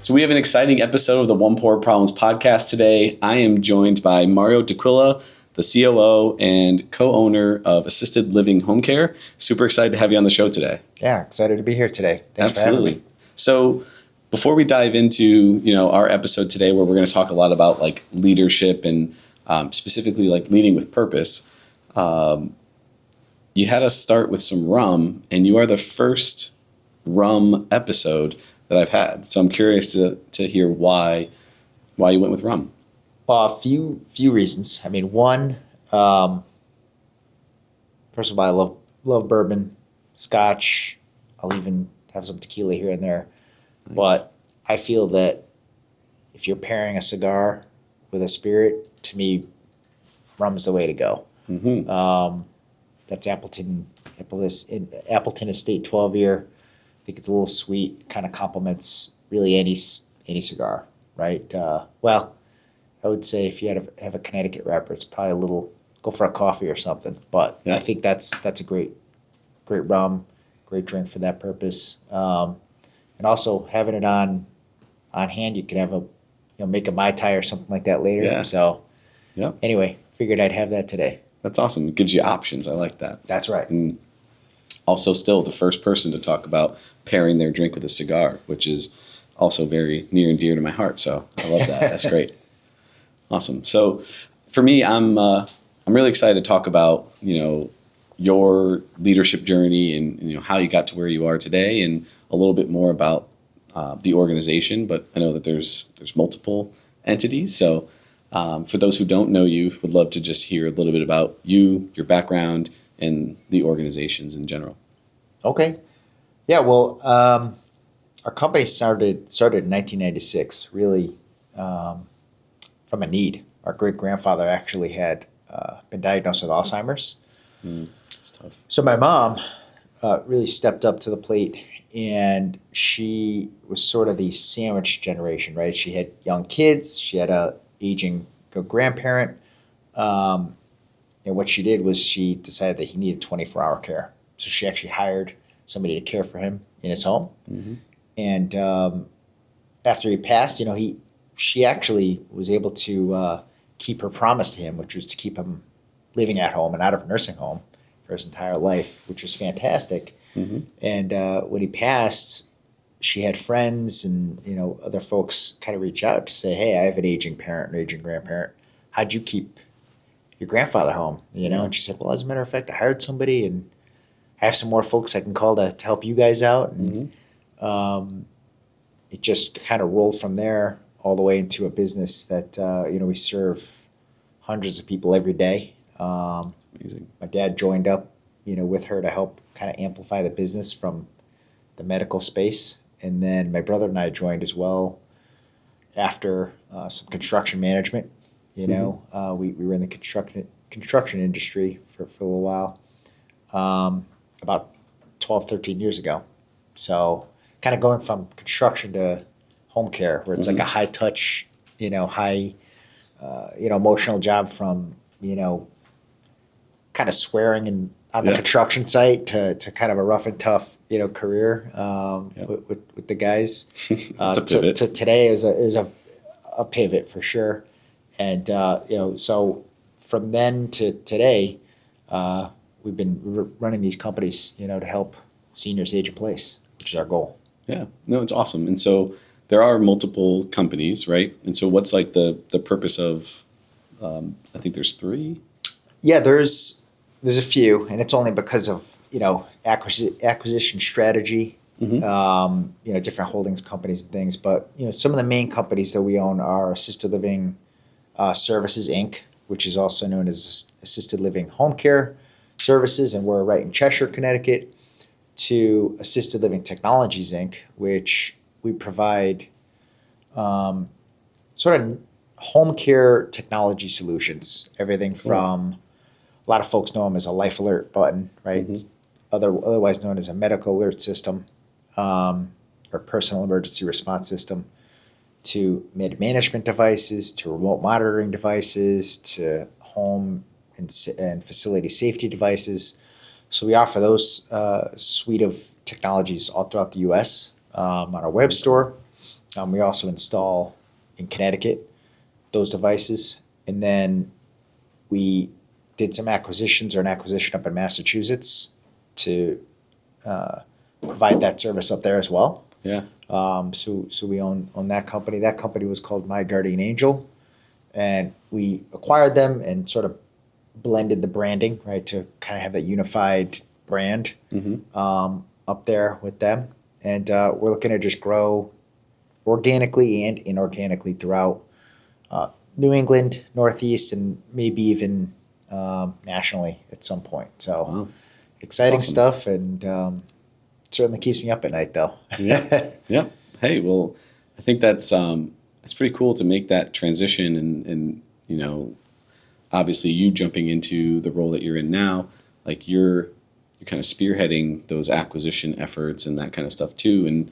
So we have an exciting episode of the One Pour Problems podcast today. I am joined by Mario D'Aquila, the COO and co-owner of Assisted Living Home Care. Super excited to have you on the show today. Yeah, excited to be here today. Thanks for having me. So before we dive into our episode today, where we're going to talk a lot about like leadership and specifically like leading with purpose, you had us start with some rum, and you are the first rum episode that I've had. So I'm curious to hear why you went with rum. Well, a few reasons. I mean, one, first of all, I love bourbon, Scotch. I'll even have some tequila here and there. Nice. But I feel that if you're pairing a cigar with a spirit, to me, rum's the way to go. Mm-hmm. That's Appleton Estate 12-year. I think it's a little sweet, kind of complements really any cigar, right? Well, I would say if you have a Connecticut wrapper, it's probably a little, go for a coffee or something. But yeah. I think that's a great rum, great drink for that purpose. And also having it on hand, you can have make a Mai Tai or something like that later. Yeah. So yeah. Anyway, figured I'd have that today. That's awesome. It gives you options. I like that. That's right. And also still the first person to talk about pairing their drink with a cigar, which is also very near and dear to my heart. So I love that. That's great. Awesome. So for me, I'm really excited to talk about, your leadership journey and, how you got to where you are today, and a little bit more about the organization. But I know that there's multiple entities. So for those who don't know you, would love to just hear a little bit about you, your background, and the organizations in general. Okay. Yeah, well, our company started in 1996, really from a need. Our great-grandfather actually had been diagnosed with Alzheimer's. That's tough. So my mom really stepped up to the plate, and she was sort of the sandwich generation, right? She had young kids. She had a aging grandparent. And what she did was she decided that he needed 24-hour care. So she actually hired somebody to care for him in his home. Mm-hmm. And after he passed, she actually was able to keep her promise to him, which was to keep him living at home and out of a nursing home for his entire life, which was fantastic. Mm-hmm. And when he passed, she had friends and other folks kind of reach out to say, "Hey, I have an aging parent, an aging grandparent. How'd you keep your grandfather home?" And she said, "Well, as a matter of fact, I hired somebody, and I have some more folks I can call to help you guys out." And it just kind of rolled from there all the way into a business that we serve hundreds of people every day. Amazing. My dad joined up with her to help kind of amplify the business from the medical space, and then my brother and I joined as well after some construction management. We were in the construction industry for a little while, about 12, 13 years ago. So kind of going from construction to home care, where it's like a high touch, high, emotional job, from, kind of swearing and on the construction site to kind of a rough and tough, career with the guys. It's a pivot. To today is a pivot for sure. And, so from then to today, we've been running these companies, to help seniors age in place, which is our goal. Yeah, no, it's awesome. And so there are multiple companies, right? And so what's like the purpose of, I think there's 3? Yeah, there's a few, and it's only because of, acquisition strategy, different holdings companies and things. But, some of the main companies that we own are Assisted Living Services, Inc., which is also known as Assisted Living Home Care Services, and we're right in Cheshire, Connecticut, to Assisted Living Technologies, Inc., which we provide sort of home care technology solutions, everything from, a lot of folks know them as a life alert button, right? Mm-hmm. Otherwise known as a medical alert system, or personal emergency response system, to med management devices, to remote monitoring devices, to home and facility safety devices. So we offer those suite of technologies all throughout the U.S. On our web store. We also install in Connecticut those devices. And then we did some acquisitions or an acquisition up in Massachusetts to provide that service up there as well. Yeah. So we own that company. That company was called My Guardian Angel, and we acquired them and sort of blended the branding, right, to kind of have that unified brand up there with them. And we're looking to just grow organically and inorganically throughout New England, Northeast, and maybe even nationally at some point. So Wow. exciting Awesome. stuff, and certainly keeps me up at night, though. Yeah. Yeah. Hey, well, I think that's pretty cool to make that transition, and obviously you jumping into the role that you're in now, like you're kind of spearheading those acquisition efforts and that kind of stuff too. And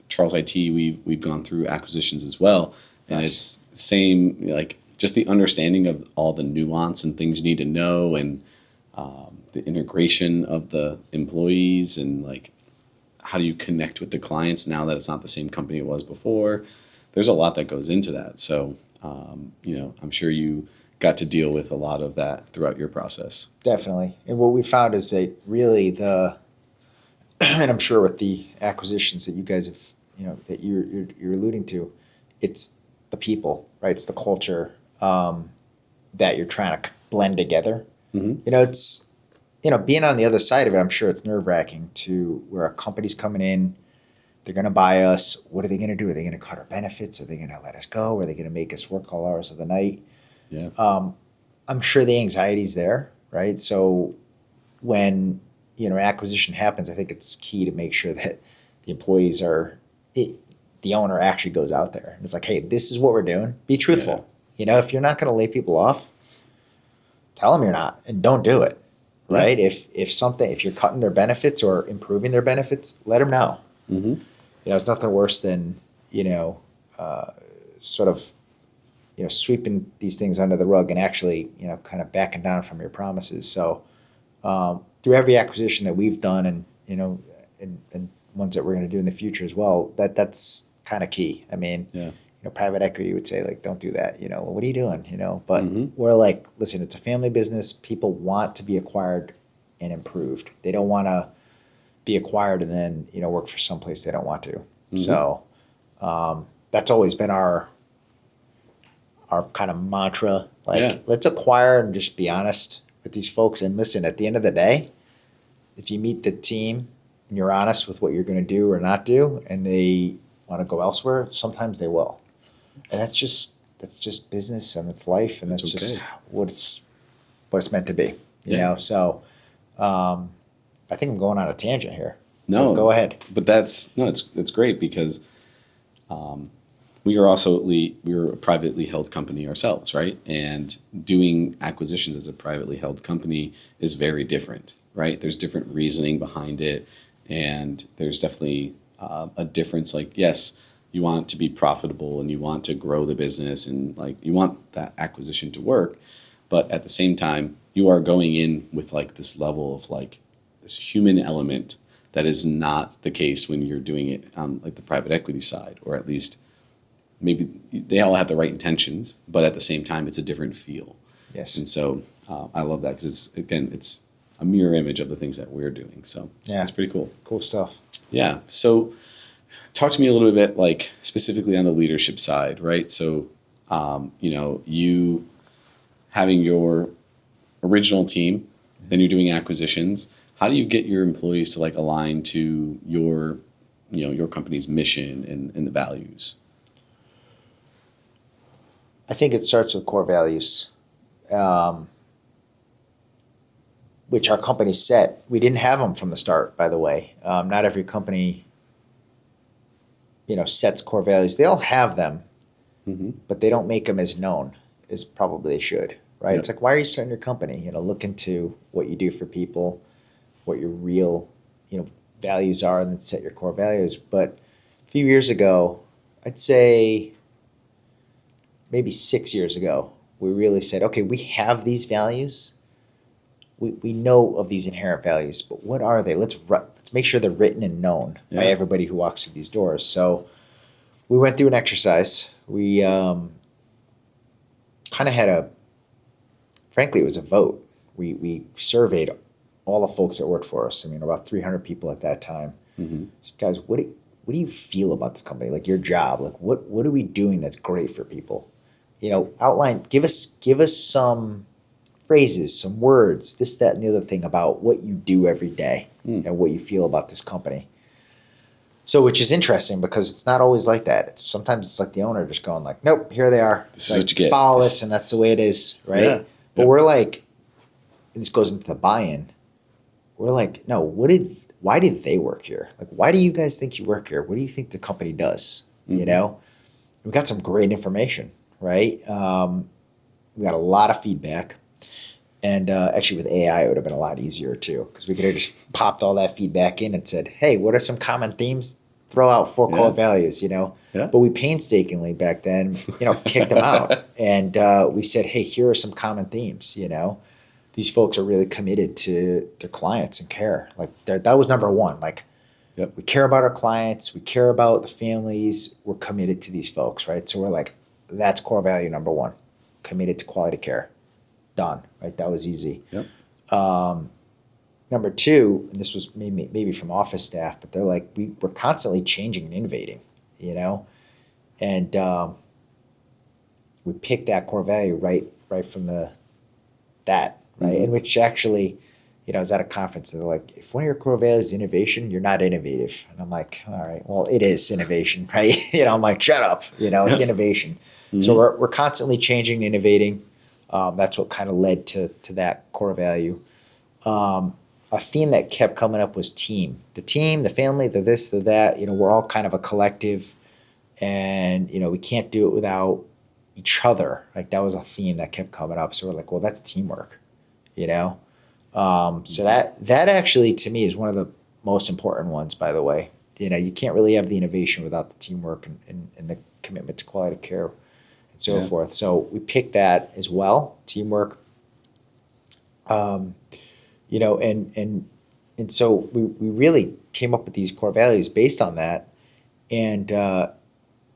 Charles IT, we've gone through acquisitions as well, and Nice. it's same, like just the understanding of all the nuance and things you need to know, and the integration of the employees, and like how do you connect with the clients now that it's not the same company it was before. There's a lot that goes into that. So I'm sure you got to deal with a lot of that throughout your process. Definitely. And what we found is that really and I'm sure with the acquisitions that you guys have, that you're alluding to, it's the people, right? It's the culture that you're trying to blend together. Mm-hmm. It's, being on the other side of it, I'm sure it's nerve-wracking to where a company's coming in, they're going to buy us. What are they going to do? Are they going to cut our benefits? Are they going to let us go? Are they going to make us work all hours of the night? Yeah. I'm sure the anxiety's there, right? So when acquisition happens, I think it's key to make sure that the employees the owner actually goes out there and it's like, hey, this is what we're doing. Be truthful. If you're not going to lay people off, tell them you're not, and don't do it, right? Yeah. If you're cutting their benefits or improving their benefits, let them know. Mm-hmm. It's nothing worse than sort of sweeping these things under the rug and actually, kind of backing down from your promises. So through every acquisition that we've done, and and ones that we're going to do in the future as well, that's kind of key. I mean, Yeah. private equity would say like, don't do that. Well, what are you doing? But Mm-hmm. we're like, listen, it's a family business. People want to be acquired and improved. They don't want to be acquired and then work for someplace they don't want to. Mm-hmm. So that's always been our kind of mantra. Like, Yeah. let's acquire and just be honest with these folks. And listen, at the end of the day, if you meet the team and you're honest with what you're going to do or not do, and they want to go elsewhere, sometimes they will. And that's just business, and it's life, and that's just okay. what it's meant to be. Yeah. So I think I'm going on a tangent here. No, Go ahead. But it's great because we are a privately held company ourselves, right? And doing acquisitions as a privately held company is very different, right? There's different reasoning behind it, and there's definitely a difference. Like, yes, you want to be profitable and you want to grow the business, and like you want that acquisition to work, but at the same time, you are going in with like this level of like this human element that is not the case when you're doing it on like the private equity side, or at least maybe they all have the right intentions, but at the same time, it's a different feel. Yes. And so I love that because it's a mirror image of the things that we're doing. So Yeah. it's pretty cool. Cool stuff. Yeah. So talk to me a little bit, like specifically on the leadership side, right? So, you having your original team, then you're doing acquisitions. How do you get your employees to like align to your company's mission and the values? I think it starts with core values, which our company set. We didn't have them from the start, by the way. Not every company, sets core values. They all have them, Mm-hmm. but they don't make them as known as probably they should, right? Yep. It's like, why are you starting your company? Look into what you do for people, what your real, values are, and then set your core values. But a few years ago, I'd say maybe 6 years ago, we really said, okay, we have these values. We know of these inherent values, but what are they? Let's make sure they're written and known by Yeah. everybody who walks through these doors. So we went through an exercise. We kind of had frankly, it was a vote. We surveyed all the folks that worked for us. I mean, about 300 people at that time. Mm-hmm. Guys, what do you feel about this company? Like your job, like what are we doing that's great for people? Outline, give us some phrases, some words, this, that, and the other thing about what you do every day and what you feel about this company. So, which is interesting because it's not always like that. Sometimes it's like the owner just going like, nope, here they are. This is what you get. Follow us, and that's the way it is, right? Yeah. But we're like, and this goes into the buy-in. We're like, no, why did they work here? Like, why do you guys think you work here? What do you think the company does? Mm-hmm. We got some great information, right? We got a lot of feedback. And actually, with AI, it would have been a lot easier too, because we could have just popped all that feedback in and said, "Hey, what are some common themes? Throw out 4 core values." Yeah. But we painstakingly back then, kicked them out, and we said, "Hey, here are some common themes." These folks are really committed to their clients and care. Like that was number one. Like, we care about our clients, we care about the families. We're committed to these folks, right? So we're like, that's core value number one, committed to quality care. Done, right? That was easy. Yep. Number two, and this was maybe from office staff, but they're like, we're constantly changing and innovating, and we picked that core value right from that, right? Mm-hmm. And which actually, I was at a conference and they're like, if one of your core values is innovation, you're not innovative. And I'm like, all right, well, it is innovation, right? I'm like, shut up, it's innovation. Mm-hmm. So we're constantly changing, innovating. That's what kind of led to that core value. A theme that kept coming up was team. The team, the family, the this, the that. We're all kind of a collective, and we can't do it without each other. Like that was a theme that kept coming up. So we're like, well, that's teamwork. So that actually to me is one of the most important ones. By the way, you can't really have the innovation without the teamwork and the commitment to quality care and so forth. So we picked that as well, teamwork. And so we really came up with these core values based on that. And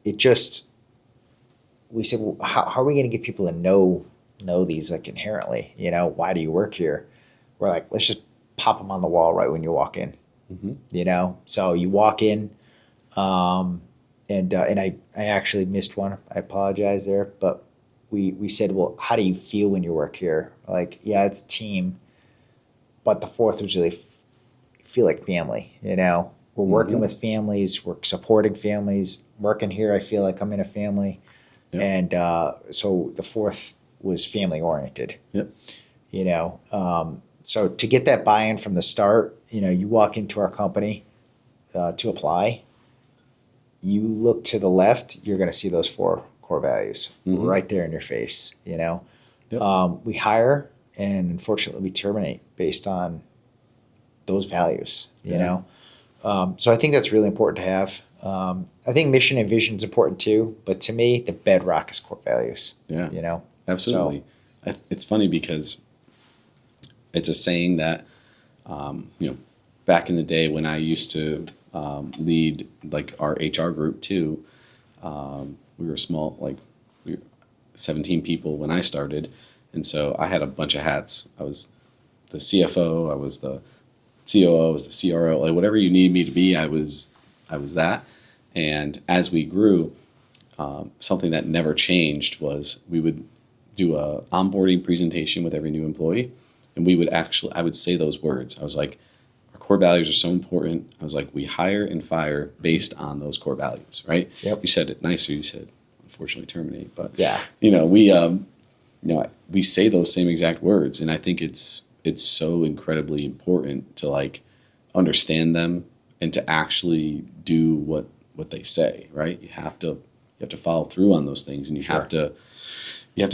we said, well, how are we going to get people to know these like inherently? Why do you work here? We're like, let's just pop them on the wall right when you walk in. Mm-hmm. So you walk in, and I actually missed one. I apologize there, but we said, well, how do you feel when you work here? Like, yeah, it's team, but the fourth was really feel like family. We're working with families, we're supporting families. Working here, I feel like I'm in a family, and so the fourth was family oriented. So to get that buy-in from the start, you walk into our company to apply. You look to the left, you're going to see those 4 core values right there in your face. We hire, and unfortunately we terminate based on those values. So I think that's really important to have. I think mission and vision is important too, but to me the bedrock is core values. Absolutely. So, it's funny because it's a saying that back in the day when I used to lead like our HR group too, we were small, like we were 17 people when I started, and so I had a bunch of hats. I was the CFO, I was the COO, I was the CRO, like whatever you need me to be, I was that. And as we grew, something that never changed was we would do a onboarding presentation with every new employee, and I would say those words. I was like, our core values are so important. I was like, we hire and fire based on those core values, right? Yep. You said it nicer. You said, unfortunately, terminate, but yeah, we say those same exact words, and I think it's so incredibly important to like understand them and to actually do what they say, right? You have to follow through on those things, and you have to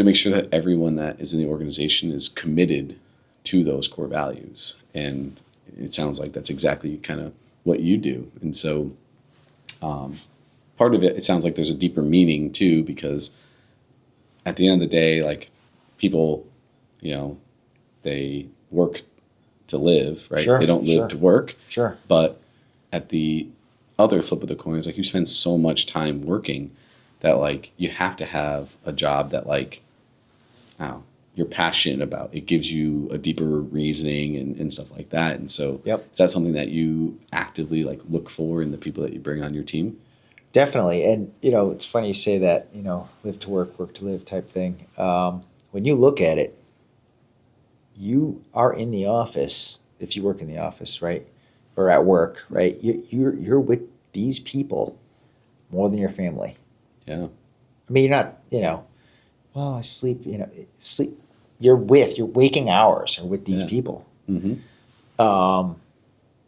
make sure that everyone that is in the organization is committed to those core values. And it sounds like that's exactly kind of what you do. And so part of it sounds like there's a deeper meaning too, because at the end of the day, like people, they work to live, right? Sure, they don't live to work. Sure. But at the other flip of the coin is like you spend so much time working that like you have to have a job that like, oh, you're passionate about. It gives you a deeper reasoning and stuff like that. And so Yep. is that something that you actively like look for in the people that you bring on your team? Definitely. And, it's funny you say that, live to work, work to live type thing. When you look at it, you are in the office, if you work in the office, right? Or at work, right? You're with these people more than your family. Yeah. I mean, you're not, well, I sleep, sleep. Your waking hours are with these Yeah. people. Mm-hmm.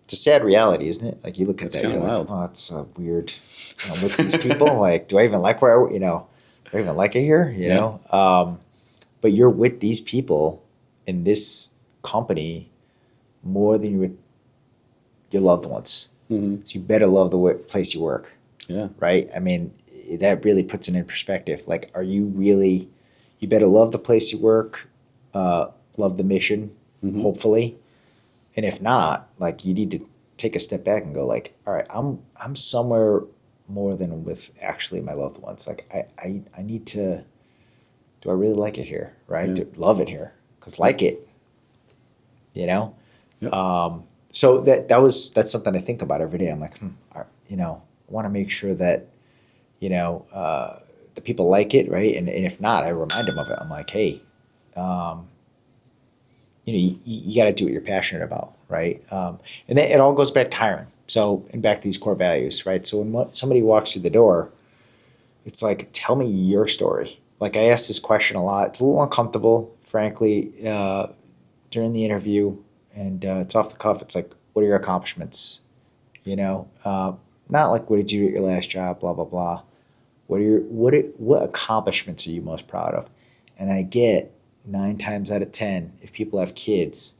It's a sad reality, isn't it? Like you look at That's that, kind you're of like, wild. oh, it's weird. I'm with these people. Like, do I even like where do I even like it here? But you're with these people in this company more than you're with your loved ones. Mm-hmm. So you better love the place you work, Yeah. right? I mean, that really puts it in perspective. Like, are you really? You better love the place you work, love the mission, Mm-hmm. hopefully. And if not, like you need to take a step back and go like, all right, I'm somewhere more than with actually my loved ones. Like I need to, do I really like it here? Right? Yeah. Do love it here? Because like it, you know? Yep. So that's something I think about every day. I'm like, I want to make sure that, the people like it, right? And if not, I remind them of it. I'm like, hey, um, you got to do what you're passionate about, right? And then it all goes back to hiring. So, and back to these core values, right? So when somebody walks through the door, it's like, tell me your story. Like I ask this question a lot. It's a little uncomfortable, frankly, during the interview, and it's off the cuff. It's like, what are your accomplishments? Not like what did you do at your last job, blah blah blah. What accomplishments are you most proud of? And I get 9 times out of 10, if people have kids,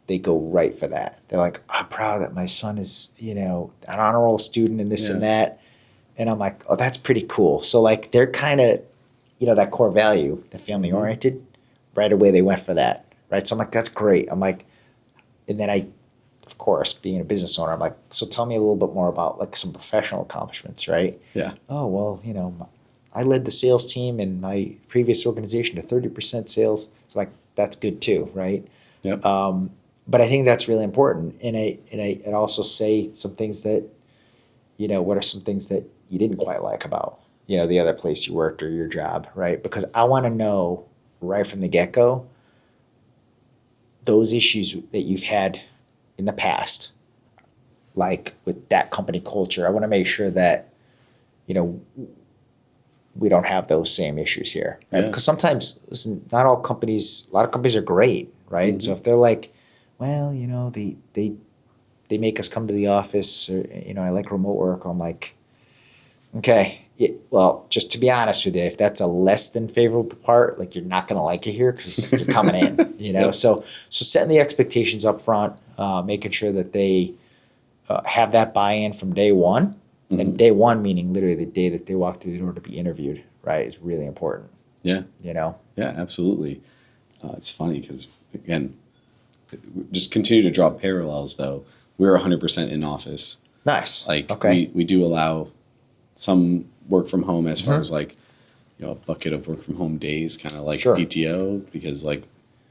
they go right for that. They're like, I'm proud that my son is, an honor roll student and this and Yeah. that. And I'm like, oh, that's pretty cool. So like they're kind of, that core value, the family Mm-hmm. oriented, right away they went for that. Right. So I'm like, that's great. I'm like, and then of course, being a business owner, I'm like, so tell me a little bit more about like some professional accomplishments, right? Yeah. Oh, well, I led the sales team in my previous organization to 30% sales. So like, that's good too, right? Yep. But I think that's really important. And I'd also say some things that, what are some things that you didn't quite like about, the other place you worked or your job, right? Because I want to know right from the get-go, those issues that you've had in the past, like with that company culture, I want to make sure that, we don't have those same issues here, right? Yeah. Because sometimes, listen, not all companies, a lot of companies are great, right? Mm-hmm. So if they're like, well, they make us come to the office, or I like remote work. I'm like, okay, yeah, well, just to be honest with you, if that's a less than favorable part, like you're not gonna like it here because you're coming in, Yep. So setting the expectations up front, making sure that they have that buy-in from day one, Mm-hmm. and day one meaning literally the day that they walk through the door to be interviewed, right, is really important. Yeah. Yeah, Absolutely. It's funny because again, just continue to draw parallels though. We're 100% in office. nice. Like Okay. we do allow some work from home as far Mhm. as like, a bucket of work from home days, kind of like Sure. PTO, because like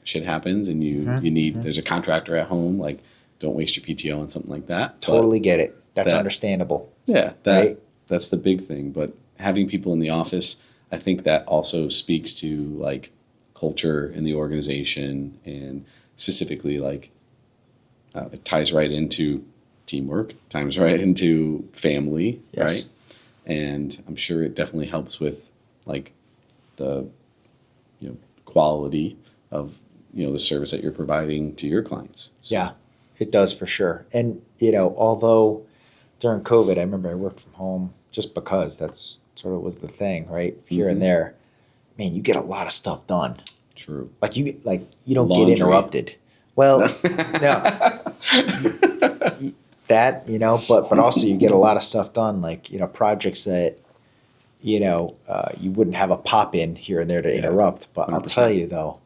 shit happens and you need, there's a contractor at home, like don't waste your PTO on something like that. But Totally get it. That's that- understandable. yeah, Right. that's the big thing. But having people in the office, I think that also speaks to like culture in the organization, and specifically like it ties right into teamwork, ties right into family, Yes. right? And I'm sure it definitely helps with like the quality of the service that you're providing to your clients. So, Yeah, it does for sure. And, although during COVID, I remember I worked from home just because that's sort of was the thing, right? Here Mhm. and there, man, you get a lot of stuff done. True. Like you don't Laundry. get interrupted. Well, no, that, but also you get a lot of stuff done, like, projects that, you wouldn't have a pop in here and there to Yeah, interrupt. But I'll 100%. tell you though,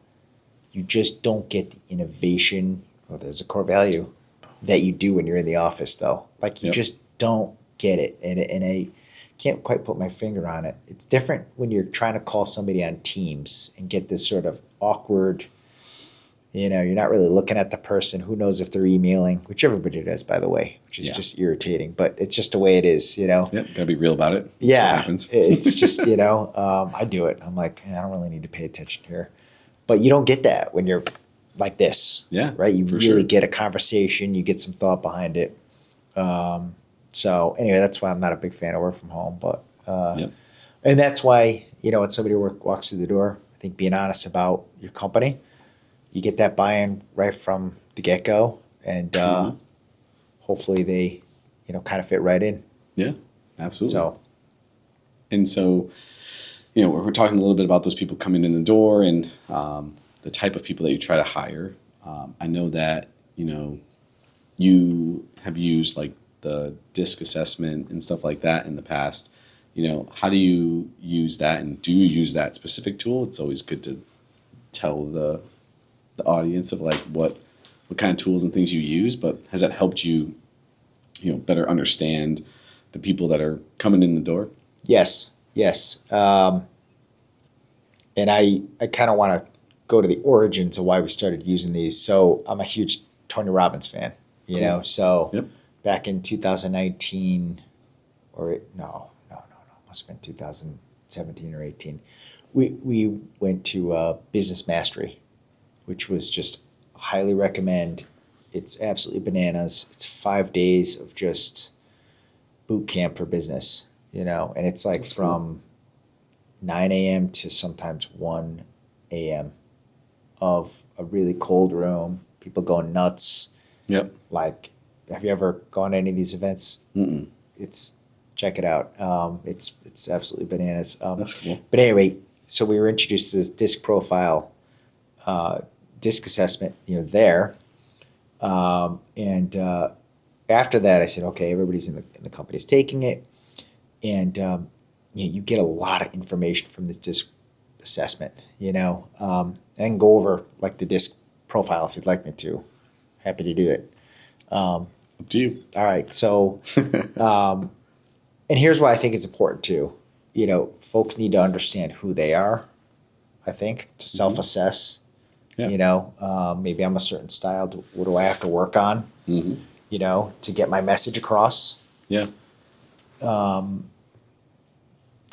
you just don't get the innovation, or there's a core value that you do when you're in the office though. Like you Yep. just don't get it. And I can't quite put my finger on it. It's different when you're trying to call somebody on Teams and get this sort of awkward, you're not really looking at the person. Who knows if they're emailing, which everybody does, by the way, which is just irritating, but it's just the way it is, Yep, gotta be real about it. That's Yeah, what happens. it's just, I do it. I'm like, I don't really need to pay attention here. But you don't get that when you're like this. Yeah, Right? You for really sure. get a conversation. You get some thought behind it. So anyway, that's why I'm not a big fan of work from home. But Yep. and that's why, when somebody walks through the door, I think being honest about your company, you get that buy-in right from the get-go. And hopefully they, kind of fit right in. Yeah, absolutely. So And so, we're talking a little bit about those people coming in the door and the type of people that you try to hire. I know that, you have used like the DISC assessment and stuff like that in the past. How do you use that, and do you use that specific tool? It's always good to tell the audience of like what kind of tools and things you use, but has that helped you, better understand the people that are coming in the door? yes. And I kind of want to go to the origins of why we started using these. So I'm a huge Tony Robbins fan, Cool. So Yep. back in 2019, must have been 2017 or 18, we went to Business Mastery, which was just highly recommend. It's absolutely bananas. It's 5 days of just boot camp for business, and it's like That's from 9 a.m. to sometimes 1 a.m. of a really cold room, people going nuts. Yep. Like, have you ever gone to any of these events? Mm-mm. Check it out. It's absolutely bananas. That's cool. But anyway, so we were introduced to this DISC profile, DISC assessment, there. And after that, I said, okay, everybody's in the company's taking it. And you get a lot of information from this DISC assessment, I can go over like the DISC profile if you'd like me to. Happy to do it. Up to you. All right. So, and here's why I think it's important too. Folks need to understand who they are, I think, to self-assess. Yeah. Maybe I'm a certain style. What do I have to work on, Mm-hmm. to get my message across? Yeah. To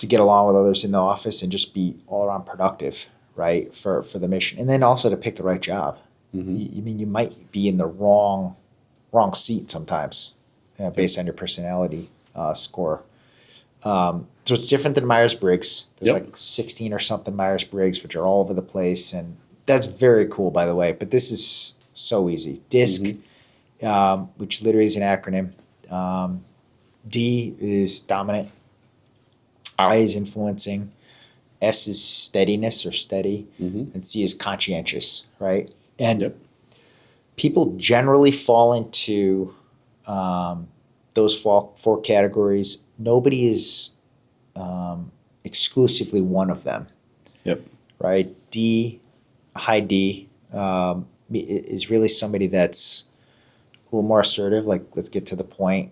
get along with others in the office and just be all around productive, right, for the mission. And then also to pick the right job. Mm-hmm. You might be in the wrong seat sometimes, based on your personality score. So it's different than Myers-Briggs. There's Yep. like 16 or something Myers-Briggs, which are all over the place. And that's very cool, by the way. But this is so easy. DISC, which literally is an acronym. D is dominant. I is influencing. S is steadiness or steady. Mm-hmm. And C is conscientious, right? And Yep. people generally fall into those four categories. Nobody is exclusively one of them, Yep. right? D, high D, is really somebody that's a little more assertive. Like, let's get to the point.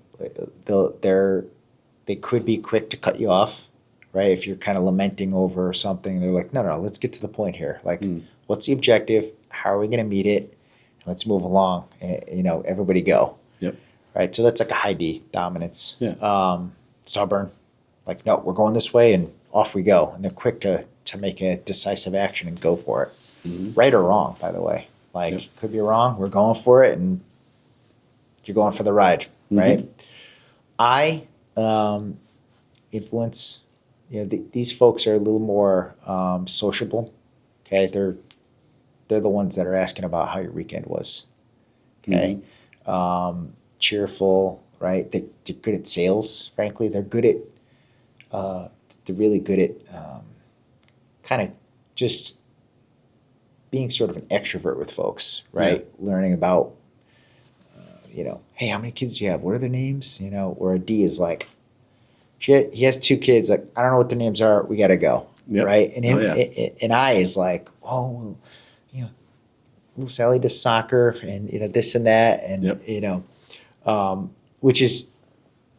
They could be quick to cut you off, right? If you're kind of lamenting over something, they're like, no, let's get to the point here. Like, what's the objective? How are we going to meet it? Let's move along. Everybody go. Yep. Right. So that's like a high D, dominance. Yeah. Stubborn. Like, no, we're going this way and off we go. And they're quick to make a decisive action and go for it. Mm-hmm. Right or wrong, by the way. Like, Yep. could be wrong. We're going for it and you're going for the ride. Right. I influence. These folks are a little more sociable. Okay. They're the ones that are asking about how your weekend was. Okay. Cheerful, right? They're good at sales, frankly. They're really good at kind of just being sort of an extrovert with folks, right? Learning about, hey, how many kids do you have? What are their names? Or a D is like, he has 2 kids. Like, I don't know what their names are. We got to go. Yep. Right. And Oh, an I is like, oh, little Sally does soccer and, this and that. And, Yep. which is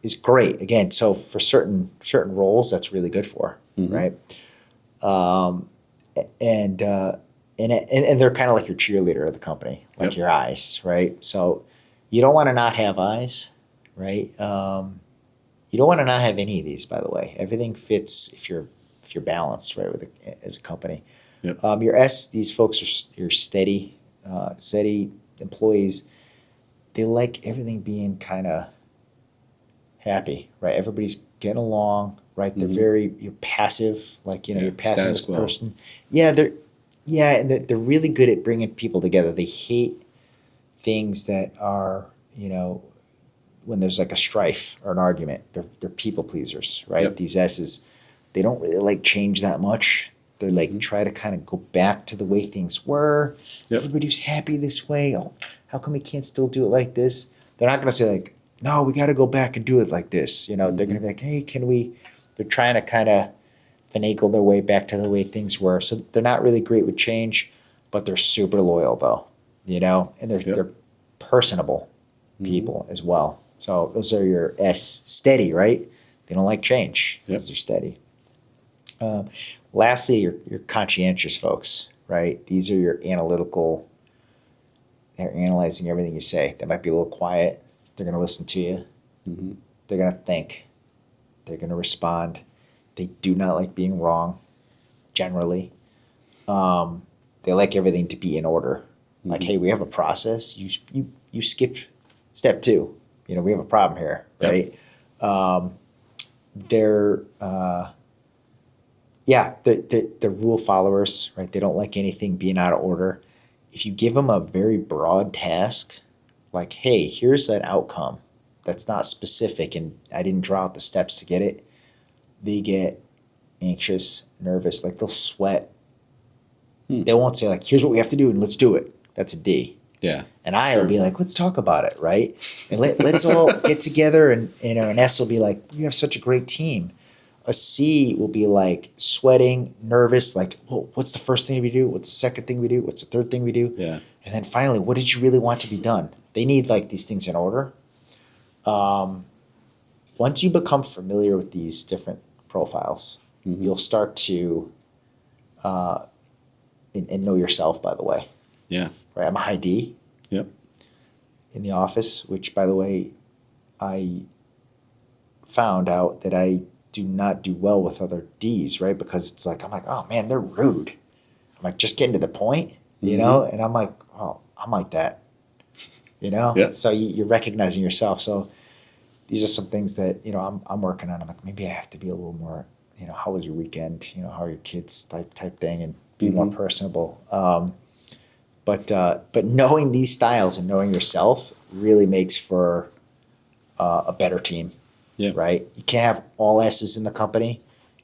is great. Again, so for certain roles, that's really good for, Mm-hmm. right? Um, and they're kind of like your cheerleader of the company, like Yep. your eyes, right? So you don't want to not have eyes, right? You don't want to not have any of these, by the way. Everything fits if you're balanced, right, as a company. Yep. Your S, these folks are your steady employees. They like everything being kind of happy, right? Everybody's getting along, right? They're Mm-hmm. you're passive, like, Yeah. you're passing Status this quo. person. And they're really good at bringing people together. They hate things that are, when there's like a strife or an argument. They're people pleasers, right? Yep. These S's, they don't really like change that much. They like Mm-hmm. try to kind of go back to the way things were. Yep. Everybody's happy this way. Oh, how come we can't still do it like this? They're not going to say like, no, we got to go back and do it like this. They're going to Mm-hmm. be like, hey, can we? They're trying to kind of finagle their way back to the way things were. So they're not really great with change, but they're super loyal though, and Yep. they're personable Mm-hmm. people as well. So those are your S, steady, right? They don't like change because they're steady. Lastly, your conscientious folks, right? These are your analytical. They're analyzing everything you say. They might be a little quiet. They're going to listen to you. Mm-hmm. They're going to think. They're going to respond. They do not like being wrong, generally. They like everything to be in order. Like, Mm-hmm. hey, we have a process. You skip step 2. We have a problem here, Yep. right? They're they're rule followers, right? They don't like anything being out of order. If you give them a very broad task, like, hey, here's an outcome that's not specific and I didn't draw out the steps to get it, they get anxious, nervous, like they'll sweat. They won't say like, here's what we have to do and let's do it. That's a D. Yeah. And I will be like, let's talk about it, right? And let's all get together, and an S will be like, you have such a great team. A C will be like sweating, nervous, like, well, what's the first thing we do? What's the second thing we do? What's the third thing we do? Yeah. And then finally, what did you really want to be done? They need like these things in order. Once you become familiar with these different profiles, Mm-hmm. you'll start to and know yourself, by the way. Yeah. Right? I'm a high D. Yep. In the office, which, by the way, I found out that I do not do well with other Ds, right? Because it's like, I'm like, oh man, they're rude. I'm like, just getting to the point, Mm-hmm. And I'm like, oh, I'm like that, Yeah. So you're recognizing yourself. So these are some things that, I'm working on. I'm like, maybe I have to be a little more, how was your weekend? How are your kids type thing, and be more Mm-hmm. personable. But knowing these styles and knowing yourself really makes for a better team, Yeah. right? You can't have all S's in the company.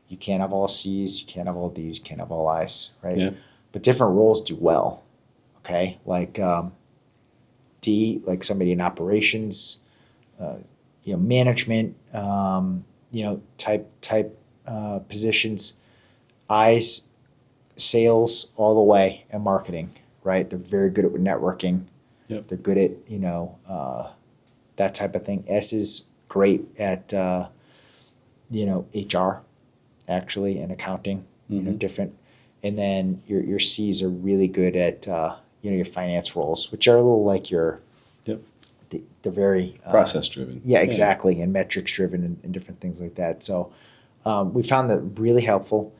You can't have all C's. You can't have all D's. You can't have all I's, right? Yeah. But different roles do well, okay? Like D, like somebody in operations, management, type positions. I's, sales all the way, and marketing, right? They're very good at networking. Yep. They're good at, that type of thing. S is great at, HR, actually, and accounting, Mm-hmm. different. And then your C's are really good at, your finance roles, which are a little like Yep. the very Process driven. yeah, exactly, and metrics driven, and different things like that. So we found that really helpful.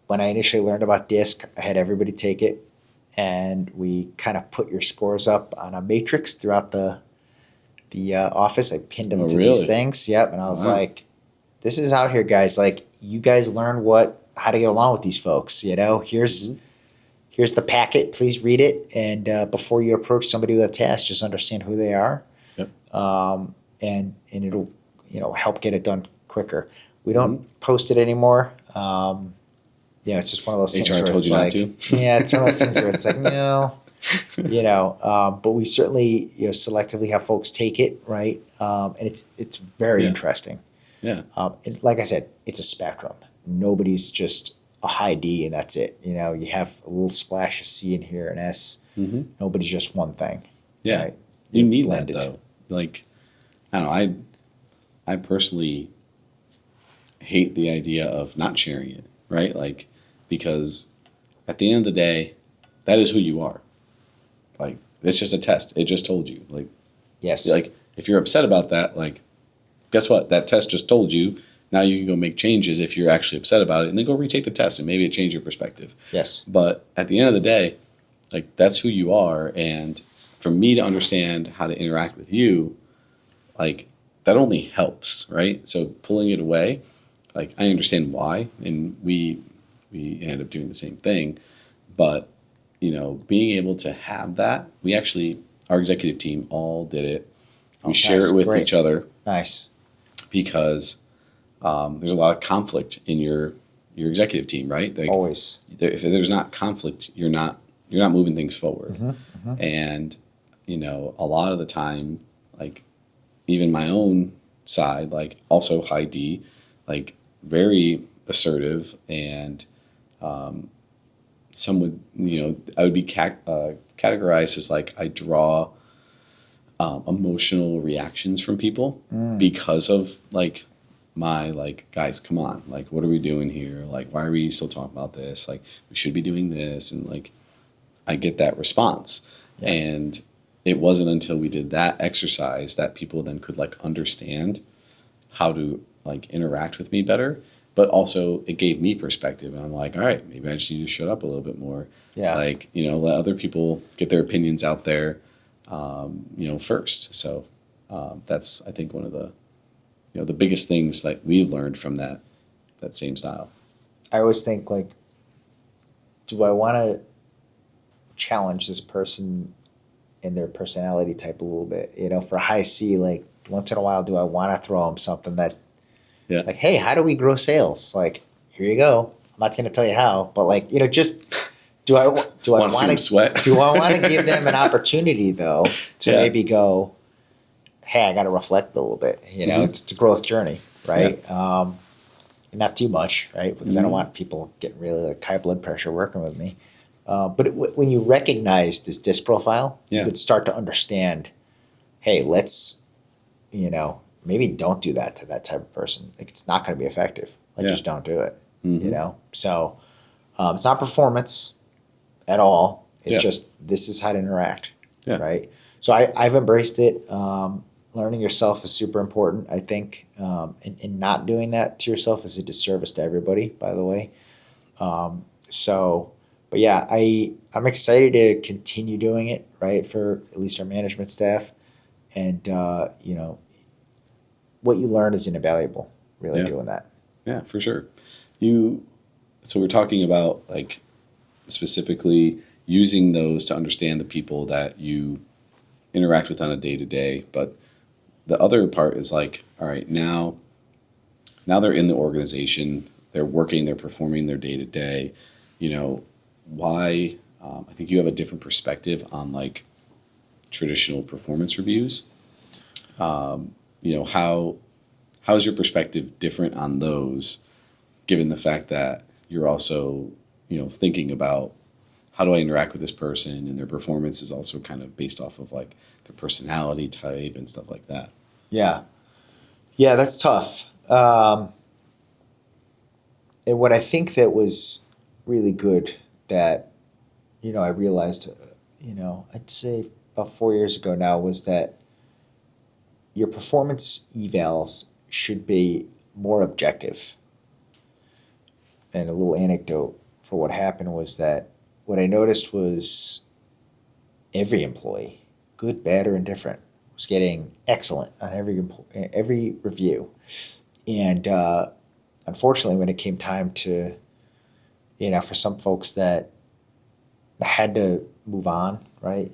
When I initially learned about DISC, I had everybody take it, and we kind of put your scores up on a matrix throughout the office. I pinned them Oh, to these really? things. Yep, and I was Wow. like, "This is out here, guys. Like, you guys learn how to get along with these folks. Mm-hmm. Here's the packet. Please read it, and before you approach somebody with a task, just understand who they are, Yep. and it'll help get it done quicker. We Mm-hmm. don't post it anymore. It's just one of those things HR where told it's you not like, to? yeah, it's one of those things where it's like, no, but we certainly, selectively have folks take it, right? And it's very Yeah. interesting. Yeah. And like I said, it's a spectrum. Nobody's just a high D and that's it. You have a little splash of C in here, and S. Mm-hmm. Nobody's just one thing. Yeah. Right? You You're need blended. that though. Like, I don't know. I personally hate the idea of not sharing it, right? Like, because at the end of the day, that is who you are. Like, it's just a test. It just told you. Yes. Like if you're upset about that, like, guess what? That test just told you. Now you can go make changes if you're actually upset about it, and then go retake the test, and maybe it change your perspective. Yes. But at the end of the day, like, that's who you are, and for me to understand how to interact with you, like, that only helps, right? So pulling it away, like, I understand why, and we ended up doing the same thing, but being able to have that, we actually, our executive team all did it. We share nice. it with Great. each other Nice. because there's a lot of conflict in your executive team, right? Like, Always. if there's not conflict, you're not moving things forward. Mm-hmm. And a lot of the time, like, even my own side, like, also high D, like, very assertive, and some would, I would be categorized as, like, I draw emotional reactions from people because of, like, my, like, guys, come on, like, what are we doing here? Like, why are we still talking about this? Like, we should be doing this. And, like, I get that response. Yeah. And it wasn't until we did that exercise that people then could, like, understand how to, like, interact with me better. But also it gave me perspective, and I'm like, all right, maybe I just need to shut up a little bit more. Yeah. Like, let other people get their opinions out there, first. So that's, I think, one of the, the biggest things that we learned from that same style. I always think, like, do I want to challenge this person in their personality type a little bit? For high C, like, once in a while, do I want to throw them something that, like, hey, how do we grow sales? Like, here you go. I'm not going to tell you how, but, like, just do I want to sweat? Do I want to give them an opportunity, though, to maybe go, hey, I got to reflect a little bit. It's a growth journey, right? Yeah. Not too much, right? Because I don't want people getting really, like, high blood pressure working with me. But when you recognize this DISC profile, you could start to understand, hey, let's, maybe don't do that to that type of person. Like, it's not going to be effective. Like, just don't do it. So it's not performance at all. It's just, this is how to interact, right? So I've embraced it. Learning yourself is super important, I think. And not doing that to yourself is a disservice to everybody, by the way. But yeah, I'm excited to continue doing it, right, for at least our management staff. And, what you learn is invaluable, really, doing that. Yeah, for sure. So we're talking about, like, specifically using those to understand the people that you interact with on a day-to-day. But the other part is, like, all right, now they're in the organization, they're working, they're performing their day-to-day. Why? I think you have a different perspective on, like, traditional performance reviews. How is your perspective different on those, given the fact that you're also, thinking about how do I interact with this person, and their performance is also kind of based off of, like, their personality type and stuff like that. Yeah, that's tough. And what I think that was really good that, I realized, I'd say about 4 years ago now, was that your performance evals should be more objective. And a little anecdote for what happened was that what I noticed was every employee, good, bad, or indifferent, was getting excellent on every review. And unfortunately, when it came time to, for some folks that had to move on, right?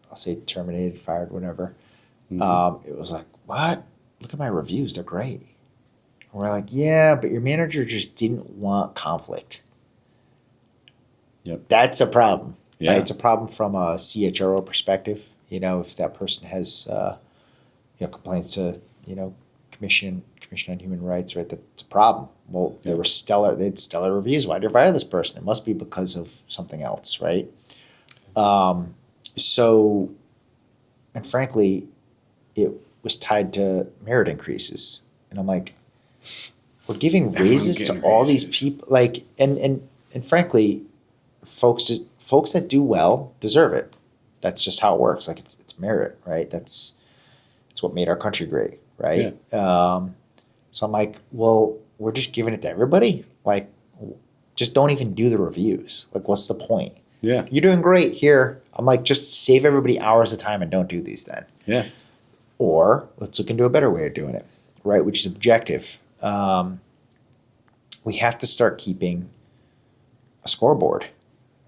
I'll say terminated, fired, whatever. It was like, what? Look at my reviews. They're great. And we're like, yeah, but your manager just didn't want conflict. Yep. That's a problem. Yeah. Right? It's a problem from a CHRO perspective. If that person has, complaints to, Commission on Human Rights, right? That's a problem. Well, they were stellar. They had stellar reviews. Why did you fire this person? It must be because of something else, right? And frankly, was tied to merit increases. And I'm like, we're giving Everyone's raises to getting all these raises. people, like, and frankly, folks that do well deserve it. That's just how it works. Like it's merit, right? It's what made our country great, right? So I'm like, well, we're just giving it to everybody. Like, just don't even do the reviews. Like, what's the point? Yeah. You're doing great here. I'm like, just save everybody hours of time and don't do these then. Yeah. Or let's look into a better way of doing it, right? Which is objective. We have to start keeping a scoreboard.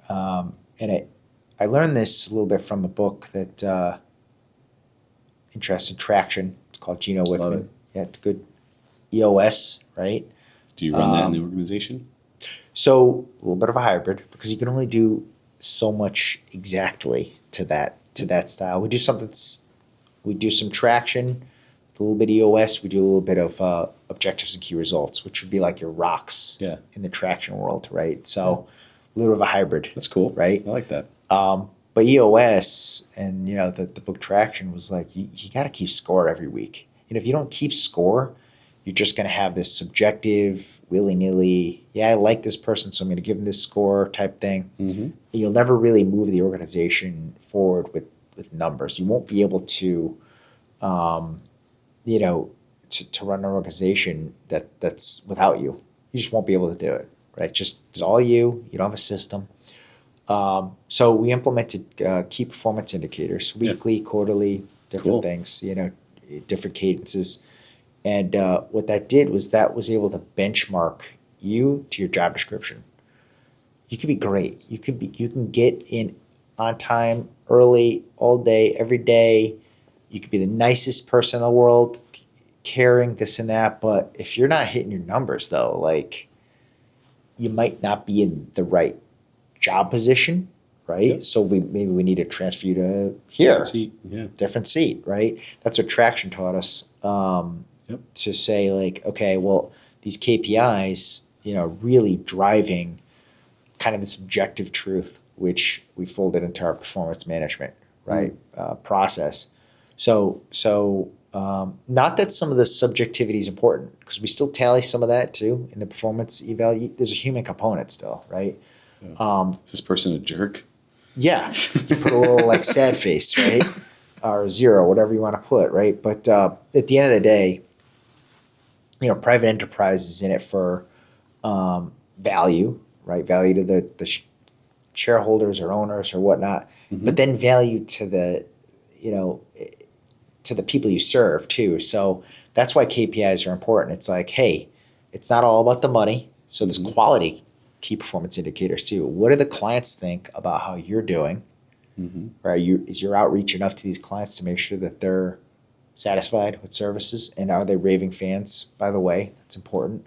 I learned this a little bit from a book that interests in traction. It's called Gino Wickman. Love it. Yeah, it's good. EOS, right? Do you run that in the organization? So a little bit of a hybrid because you can only do so much exactly to that style. We do some traction, a little bit EOS. We do a little bit of objectives and key results, which would be like your rocks in the traction world, right? So a little bit of a hybrid. That's cool. Right? I like that. But EOS and the book Traction was like you got to keep score every week. And if you don't keep score, you're just going to have this subjective, willy-nilly, yeah, I like this person, so I'm going to give them this score type thing. Mm-hmm. You'll never really move the organization forward with numbers. You won't be able to, to run an organization that's without you. You just won't be able to do it, right? Just it's all you. You don't have a system. So we implemented key performance indicators, weekly, quarterly, different things, different cadences. And what that did was able to benchmark you to your job description. You could be great. You can get in on time, early, all day, every day. You could be the nicest person in the world, caring, this and that. But if you're not hitting your numbers, though, like you might not be in the right job position, right? Yep. So maybe we need to transfer you to here, different seat, right? That's what Traction taught us. To say like, okay, well, these KPIs, really driving kind of this objective truth, which we folded into our performance management, right, process. So not that some of the subjectivity is important because we still tally some of that too in the performance eval. There's a human component still, right? Yeah. Is this person a jerk? Yeah, you put a little like sad face, right, or 0, whatever you want to put, right? But at the end of the day, private enterprise is in it for value, right? Value to the shareholders or owners or whatnot, but then value to the people you serve too. So that's why KPIs are important. It's like, hey, it's not all about the money. So there's quality key performance indicators too. What do the clients think about how you're doing? Right? Is your outreach enough to these clients to make sure that they're satisfied with services, and are they raving fans, by the way? That's important.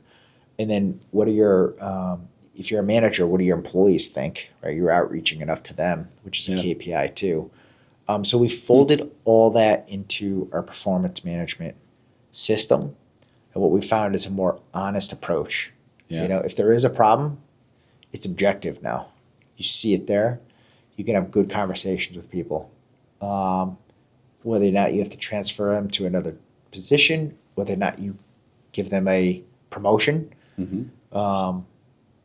And then what are your if you're a manager, what do your employees think? Right, you're outreaching enough to them, which is a KPI too. So we folded all that into our performance management system, and what we found is a more honest approach. If there is a problem, it's objective now. You see it there. You can have good conversations with people. Whether or not you have to transfer them to another position, whether or not you give them a promotion, are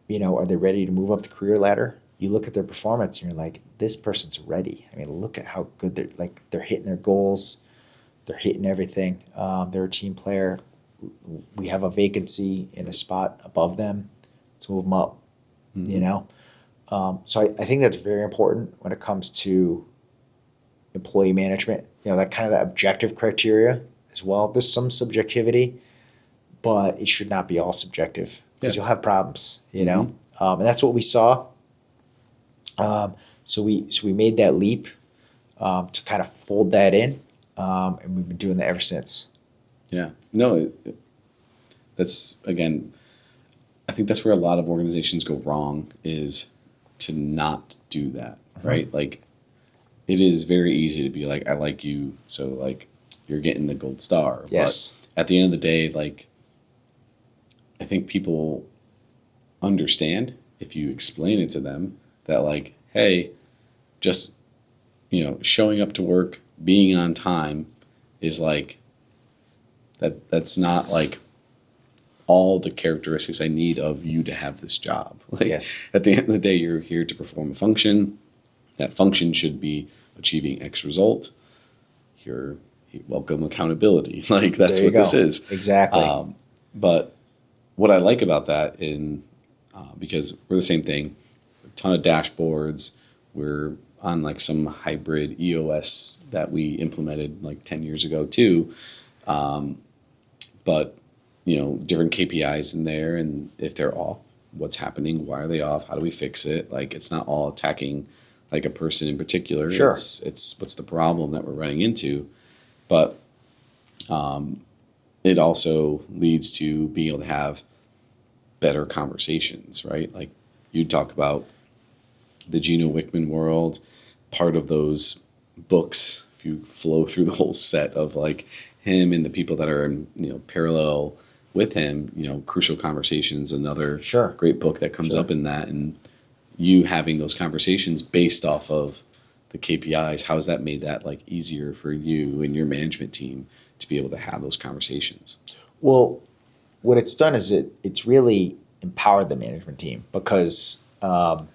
they ready to move up the career ladder? You look at their performance and you're like, this person's ready. I mean, look at how good they're hitting their goals. They're hitting everything. They're a team player. We have a vacancy in a spot above them. Let's move them up, So I think that's very important when it comes to employee management, that kind of that objective criteria as well. There's some subjectivity, but it should not be all subjective because you'll have problems, and that's what we saw. So we made that leap to kind of fold that in, and we've been doing that ever since. Yeah, no, that's again, I think that's where a lot of organizations go wrong is to not do that, right? Like, it is very easy to be like, I like you, so like you're getting the gold star. Yes. But at the end of the day, like, I think people understand if you explain it to them that like, hey, just, showing up to work, being on time is like That's not like all the characteristics I need of you to have this job. Like, Yes. at the end of the day, you're here to perform a function. That function should be achieving X result. You're welcome accountability. Like, that's There you what this go. is. Exactly. But what I like about that because we're the same thing, a ton of dashboards. We're on like some hybrid EOS that we implemented like 10 years ago too. But different KPIs in there, and if they're off, what's happening? Why are they off? How do we fix it? Like, it's not all attacking like a person in particular. Sure. It's what's the problem that we're running into, but it also leads to being able to have better conversations, right? Like, you talk about the Gino Wickman world, part of those books, if you flow through the whole set of like him and the people that are in parallel with him, Crucial Conversations, another Sure. great book that comes Sure. up in that, and you having those conversations based off of the KPIs, how has that made that like easier for you and your management team to be able to have those conversations? Well, what it's done is it's really empowered the management team because I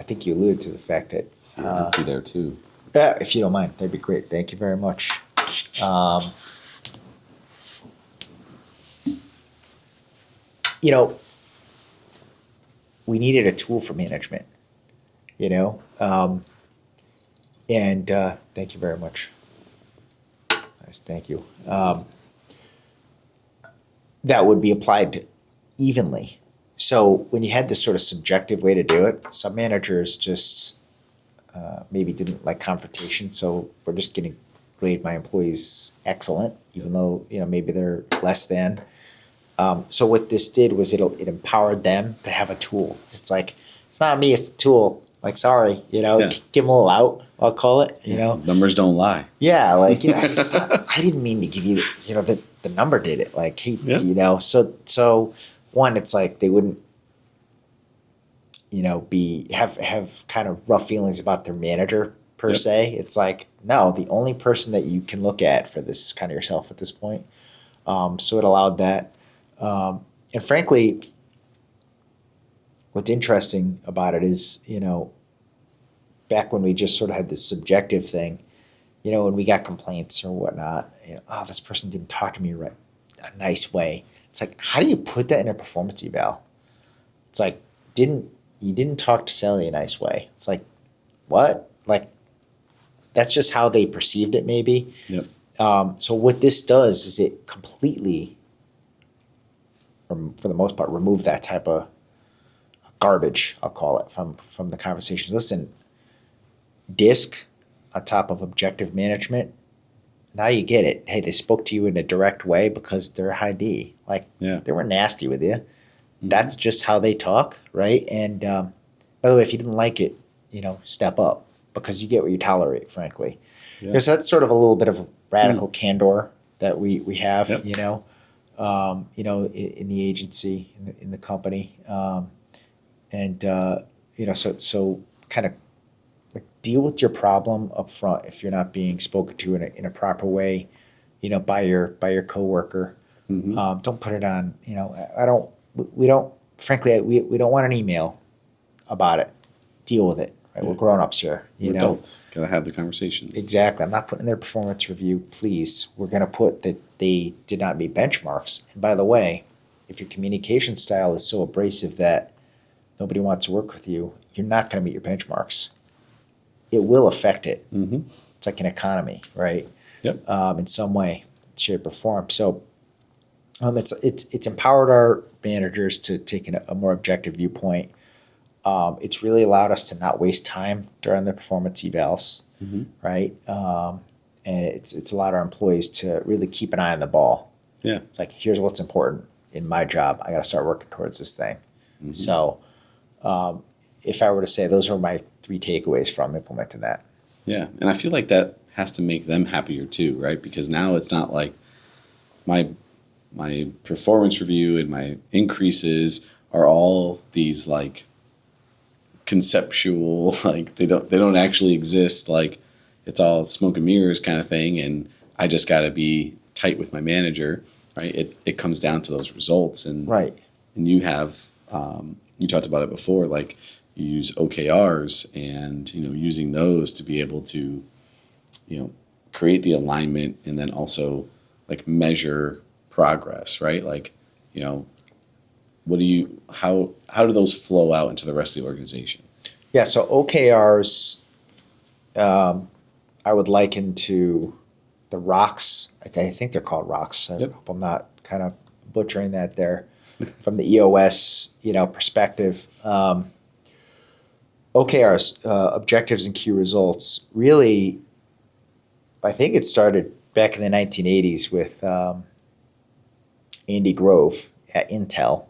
think you alluded to the fact that See, empty there too. if you don't mind, that'd be great. Thank you very much. We needed a tool for management, and thank you very much. Nice, thank you. That would be applied evenly. So when you had this sort of subjective way to do it, some managers just maybe didn't like confrontation. So we're just going to grade my employees excellent, even though maybe they're less than. So what this did was it empowered them to have a tool. It's like, it's not me, it's the tool. Like, sorry, Give them a little out, I'll call it, Numbers don't lie. Yeah, like, it's not, I didn't mean to give you, the number did it. Like, hey, so one, it's like they wouldn't, have kind of rough feelings about their manager per se. It's like, no, the only person that you can look at for this is kind of yourself at this point. So it allowed that. And frankly, what's interesting about it is, back when we just sort of had this subjective thing, when we got complaints or whatnot, oh, this person didn't talk to me right, a nice way. It's like, how do you put that in a performance eval? It's like, you didn't talk to Sally a nice way. It's like, what? Like, that's just how they perceived it, maybe. Yep. So what this does is it completely, for the most part, remove that type of garbage, I'll call it, from the conversations. Listen, DISC on top of objective management, now you get it. Hey, they spoke to you in a direct way because they're high D. Like, they were nasty with you. Mm-hmm. That's just how they talk, right? And by the way, if you didn't like it, step up because you get what you tolerate, frankly. Yeah. Because that's sort of a little bit of a radical candor that we have, in the agency, in the company. So kind of like deal with your problem up front if you're not being spoken to in a proper way, by your coworker. Mm-hmm. Don't put it on, we don't want an email about it. Deal with it. Right? We're grown-ups here. We're adults. Gotta have the conversations. Exactly. I'm not putting their performance review, please. We're gonna put that they did not meet benchmarks. And by the way, if your communication style is so abrasive that nobody wants to work with you, you're not gonna meet your benchmarks. It will affect it. Mm-hmm. It's like an economy, right? Yep. In some way, shape, or form. So it's empowered our managers to take a more objective viewpoint. It's really allowed us to not waste time during the performance evals, right? And it's allowed our employees to really keep an eye on the ball. Yeah. It's like, here's what's important in my job. I got to start working towards this thing. Mm-hmm. So if I were to say, those are my 3 takeaways from implementing that. Yeah. And I feel like that has to make them happier too, right? Because now it's not like my performance review and my increases are all these like conceptual, like they don't actually exist. Like, it's all smoke and mirrors kind of thing. And I just got to be tight with my manager, right, it comes down to those results. And Right. and you have you talked about it before, like you use OKRs and using those to be able to create the alignment and then also like measure progress, right? Like what do you how do those flow out into the rest of the organization? Yeah. So OKRs, I would liken to the rocks. I think they're called rocks. I Yep. hope I'm not kind of butchering that there from the EOS, perspective. OKRs, objectives and key results, really, I think it started back in the 1980s with Andy Grove at Intel.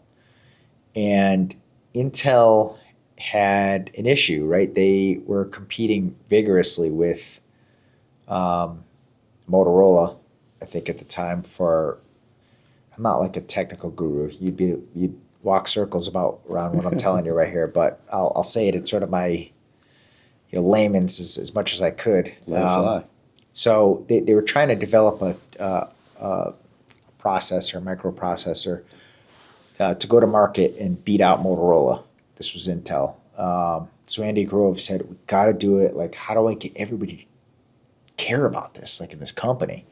And Intel had an issue, right? They were competing vigorously with Motorola, I think at the time for, I'm not like a technical guru. You'd walk circles around what I'm telling you right here, but I'll say it in sort of my layman's as much as I could. Let it fly. So they were trying to develop a processor, microprocessor, to go to market and beat out Motorola. This was Intel. So Andy Grove said, we got to do it. Like, how do I get everybody to care about this, like in this company?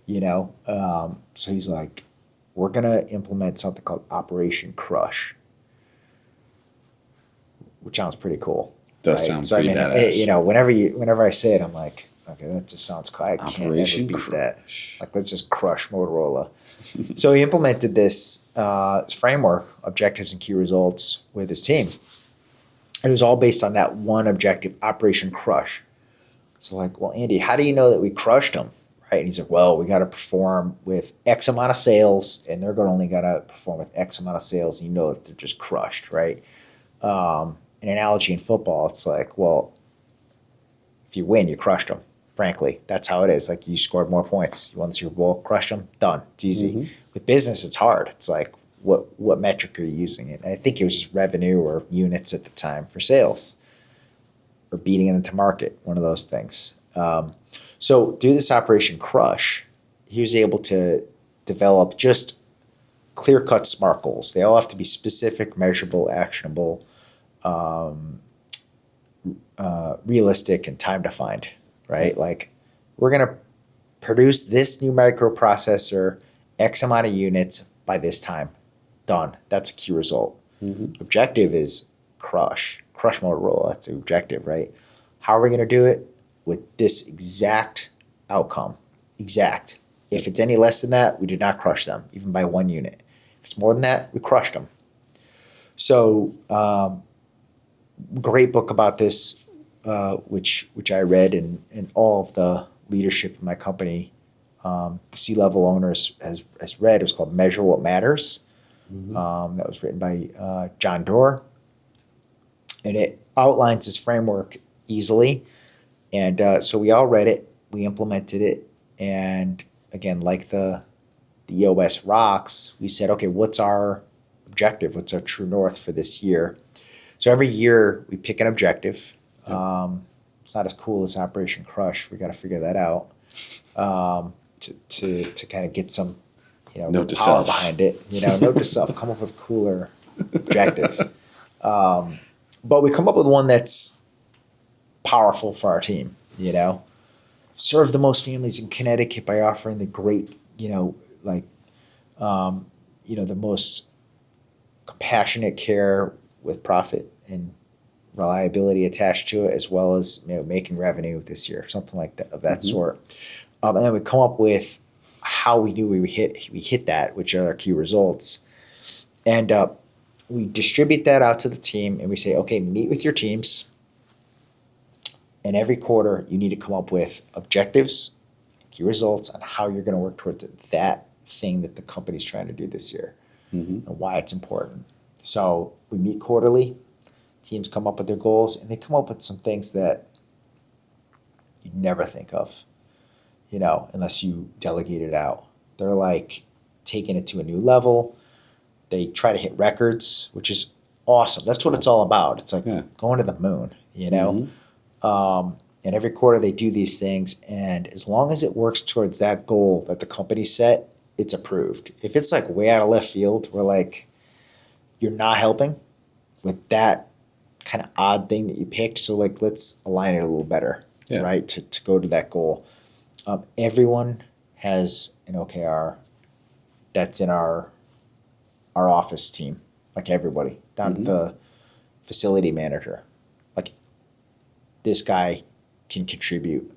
So he's like, we're going to implement something called Operation Crush, which sounds pretty cool. Does sound pretty badass. Whenever I say it, I'm like, okay, that just sounds cool. I can't ever Operation beat that. Crush. Like, let's just crush Motorola. So he implemented this framework, objectives and key results, with his team. It was all based on that one objective, Operation Crush. So like, well, Andy, how do you know that we crushed them? Right? And he's like, well, we got to perform with X amount of sales, and they're only got to perform with X amount of sales. And that they're just crushed, right? An analogy in football, it's like, well, if you win, you crushed them. Frankly, that's how it is. Like, you scored more points. You won the Super Bowl, crushed them, done. It's easy. Mm-hmm. With business, it's hard. It's like, what metric are you using? And I think it was just revenue or units at the time for sales, or beating it into market, one of those things. So through this Operation Crush, he was able to develop just clear-cut SMART goals. They all have to be specific, measurable, actionable, realistic, and time-defined, right? Like, we're going to produce this new microprocessor, X amount of units by this time. Done. That's a key result. Mm-hmm. Objective is crush Motorola. That's the objective, right? How are we going to do it? With this exact outcome. Exact. If it's any less than that, we did not crush them, even by 1 unit. If it's more than that, we crushed them. So, great book about this, which I read, and all of the leadership in my company, the C-level owners has read. It was called Measure What Matters. Mm-hmm. That was written by John Doerr. And it outlines this framework easily. And so we all read it, we implemented it, and again, like the EOS rocks, we said, okay, what's our objective? What's our true north for this year? So every year we pick an objective. Yep. It's not as cool as Operation Crush. We got to figure that out to kind of get some note to power self behind it. Note to self. Come up with a cooler objective. But we come up with one that's powerful for our team, serve the most families in Connecticut by offering the great, the most compassionate care with profit and reliability attached to it, as well as making revenue this year, something like that, of that mm-hmm. sort. And then we come up with how we knew we hit that, which are our key results, and we distribute that out to the team, and we say, okay, meet with your teams. And every quarter, you need to come up with objectives, key results, on how you're going to work towards that thing that the company's trying to do this year, mm-hmm. and why it's important. So we meet quarterly. Teams come up with their goals, and they come up with some things that you'd never think of, unless you delegate it out. They're like taking it to a new level. They try to hit records, which is awesome. That's what it's all about. It's like going to the moon, Mm-hmm. And every quarter they do these things. And as long as it works towards that goal that the company set, it's approved. If it's like way out of left field, we're like, you're not helping with that kind of odd thing that you picked. So like, let's align it a little better, right? To go to that goal. Everyone has an OKR that's in our office team, like everybody, down to the facility manager. Like this guy can contribute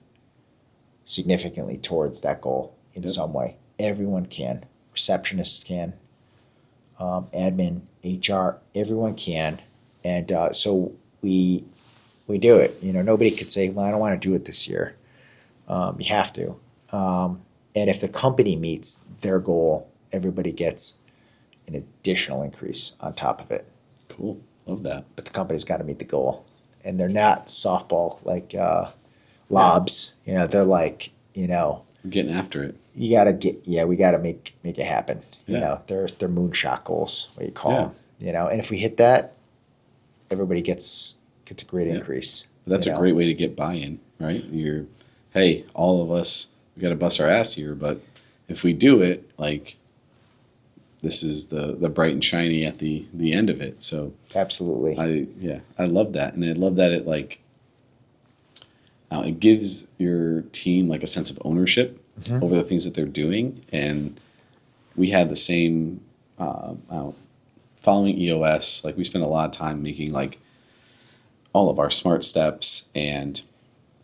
significantly towards that goal in some way. Everyone can. Receptionists can. Admin, HR, everyone can. And so we do it. You know, nobody could say, well, I don't want to do it this year. You have to. And if the company meets their goal, everybody gets an additional increase on top of it. Cool. Love that. But the company's got to meet the goal. And they're not softball like lobs. You know, they're like, you know. We're getting after it. You got to we got to make it happen. Yeah. You know, they're moonshot goals, what you call them. You know, and if we hit that, everybody gets a great increase. That's a great way to get buy-in, right? Hey, all of us, we got to bust our ass here, but if we do it, like, this is the bright and shiny at the end of it. So absolutely, I love that, and I love that it gives your team like a sense of ownership over the things that they're doing, and we had the same following EOS. Like we spent a lot of time making like all of our smart steps and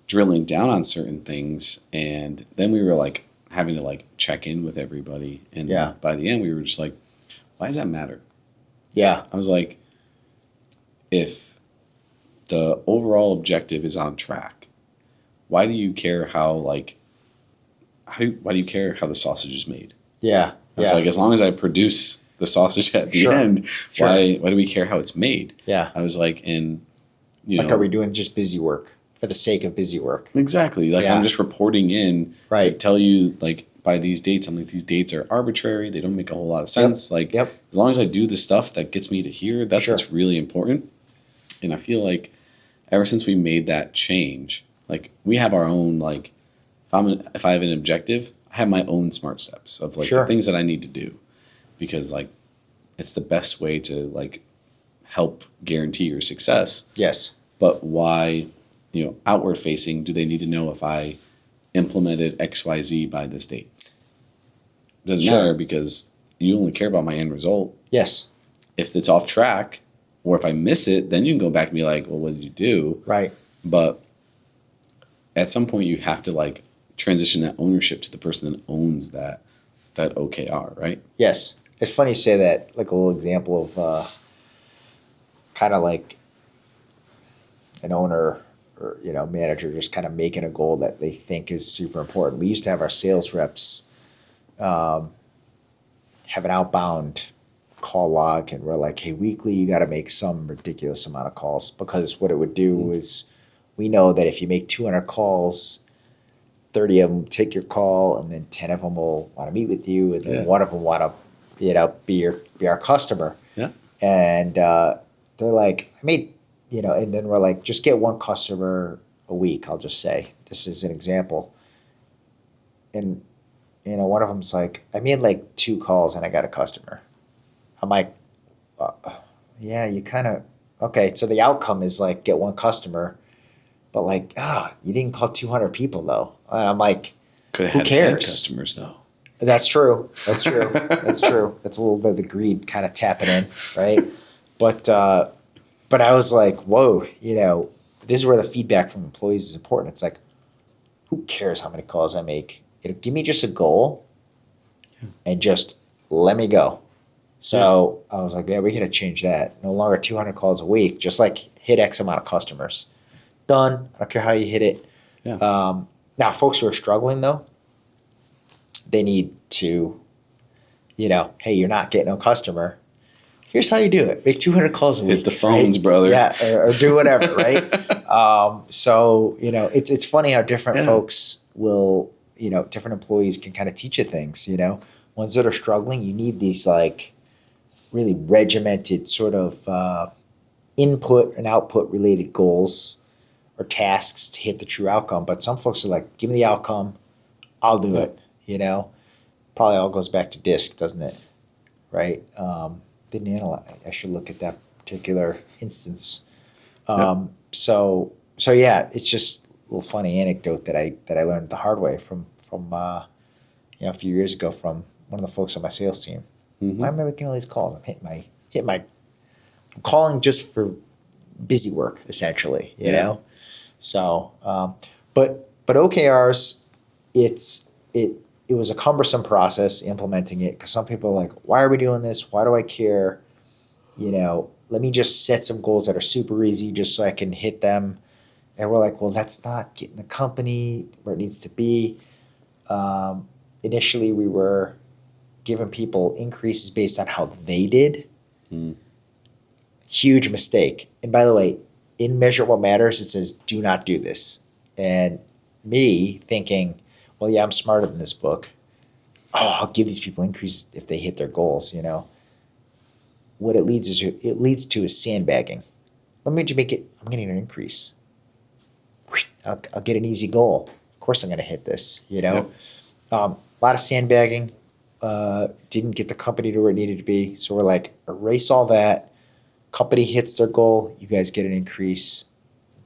drilling down on certain things, and then we were like having to like check in with everybody, and by the end we were just like, why does that matter? I was like, if the overall objective is on track, why do you care why do you care how the sausage is made? I was like, as long as I produce the sausage at the end, why do we care how it's made? I was like, and are we doing just busy work for the sake of busy work? Exactly. Like I'm just reporting in to tell you like by these dates. I'm like, these dates are arbitrary. They don't make a whole lot of sense. As long as I do the stuff that gets me to here, that's what's really important. And I feel like ever since we made that change, like we have our own, like if I have an objective, I have my own smart steps of like the things that I need to do, because like it's the best way to like help guarantee your success. But why, outward facing, do they need to know if I implemented XYZ by this date? It doesn't matter, because you only care about my end result. If it's off track, or if I miss it, then you can go back and be like, well, what did you do? But at some point you have to like transition that ownership to the person that owns that OKR, right? It's funny you say that. Like a little example of kind of like an owner or manager just kind of making a goal that they think is super important. We used to have our sales reps have an outbound call log, and we're like, hey, weekly you got to make some ridiculous amount of calls, because what it would do is we know that if you make 200 calls, 30 of them take your call, and then 10 of them will want to meet with you, and then one of them want to be our customer. And they're like, I made and then we're like, just get one customer a week. I'll just say, this is an example. And, one of them's like, I made like 2 calls and I got a customer. I'm like, you kind of, okay. So the outcome is like, get one customer, but like, you didn't call 200 people though. And I'm like, could have who had cares? 10 customers though. That's true. That's true. That's true. That's a little bit of the greed kind of tapping in, right? But I was like, whoa, this is where the feedback from employees is important. It's like, who cares how many calls I make? Give me just a goal and just let me go. So I was like, we got to change that. No longer 200 calls a week, just like hit X amount of customers. Done. I don't care how you hit it. Now, folks who are struggling though, they need to, hey, you're not getting a customer. Here's how you do it. Make 200 calls a week. Hit the phones, brother. Or do whatever, right? So, it's funny how different folks will, different employees can kind of teach you things, Ones that are struggling, you need these like really regimented sort of input and output related goals or tasks to hit the true outcome. But some folks are like, give me the outcome, I'll do it, you know? Probably all goes back to DISC, doesn't it? Right? Didn't analyze. I should look at that particular instance. So yeah, it's just a little funny anecdote that I learned the hard way from a few years ago from one of the folks on my sales team. Why am I making all these calls? I'm calling just for busy work, essentially, you know? So, but OKRs, it was a cumbersome process implementing it because some people are like, why are we doing this? Why do I care? Let me just set some goals that are super easy just so I can hit them. And we're like, well, that's not getting the company where it needs to be. Initially, we were giving people increases based on how they did. Huge mistake. And by the way, in Measure What Matters, it says, do not do this. And me thinking, well, yeah, I'm smarter than this book. Oh, I'll give these people increases if they hit their goals, What it leads to is sandbagging. Let me just make it, I'm getting an increase. I'll get an easy goal. Of course I'm going to hit this, A lot of sandbagging. Didn't get the company to where it needed to be. So we're like, erase all that. Company hits their goal. You guys get an increase.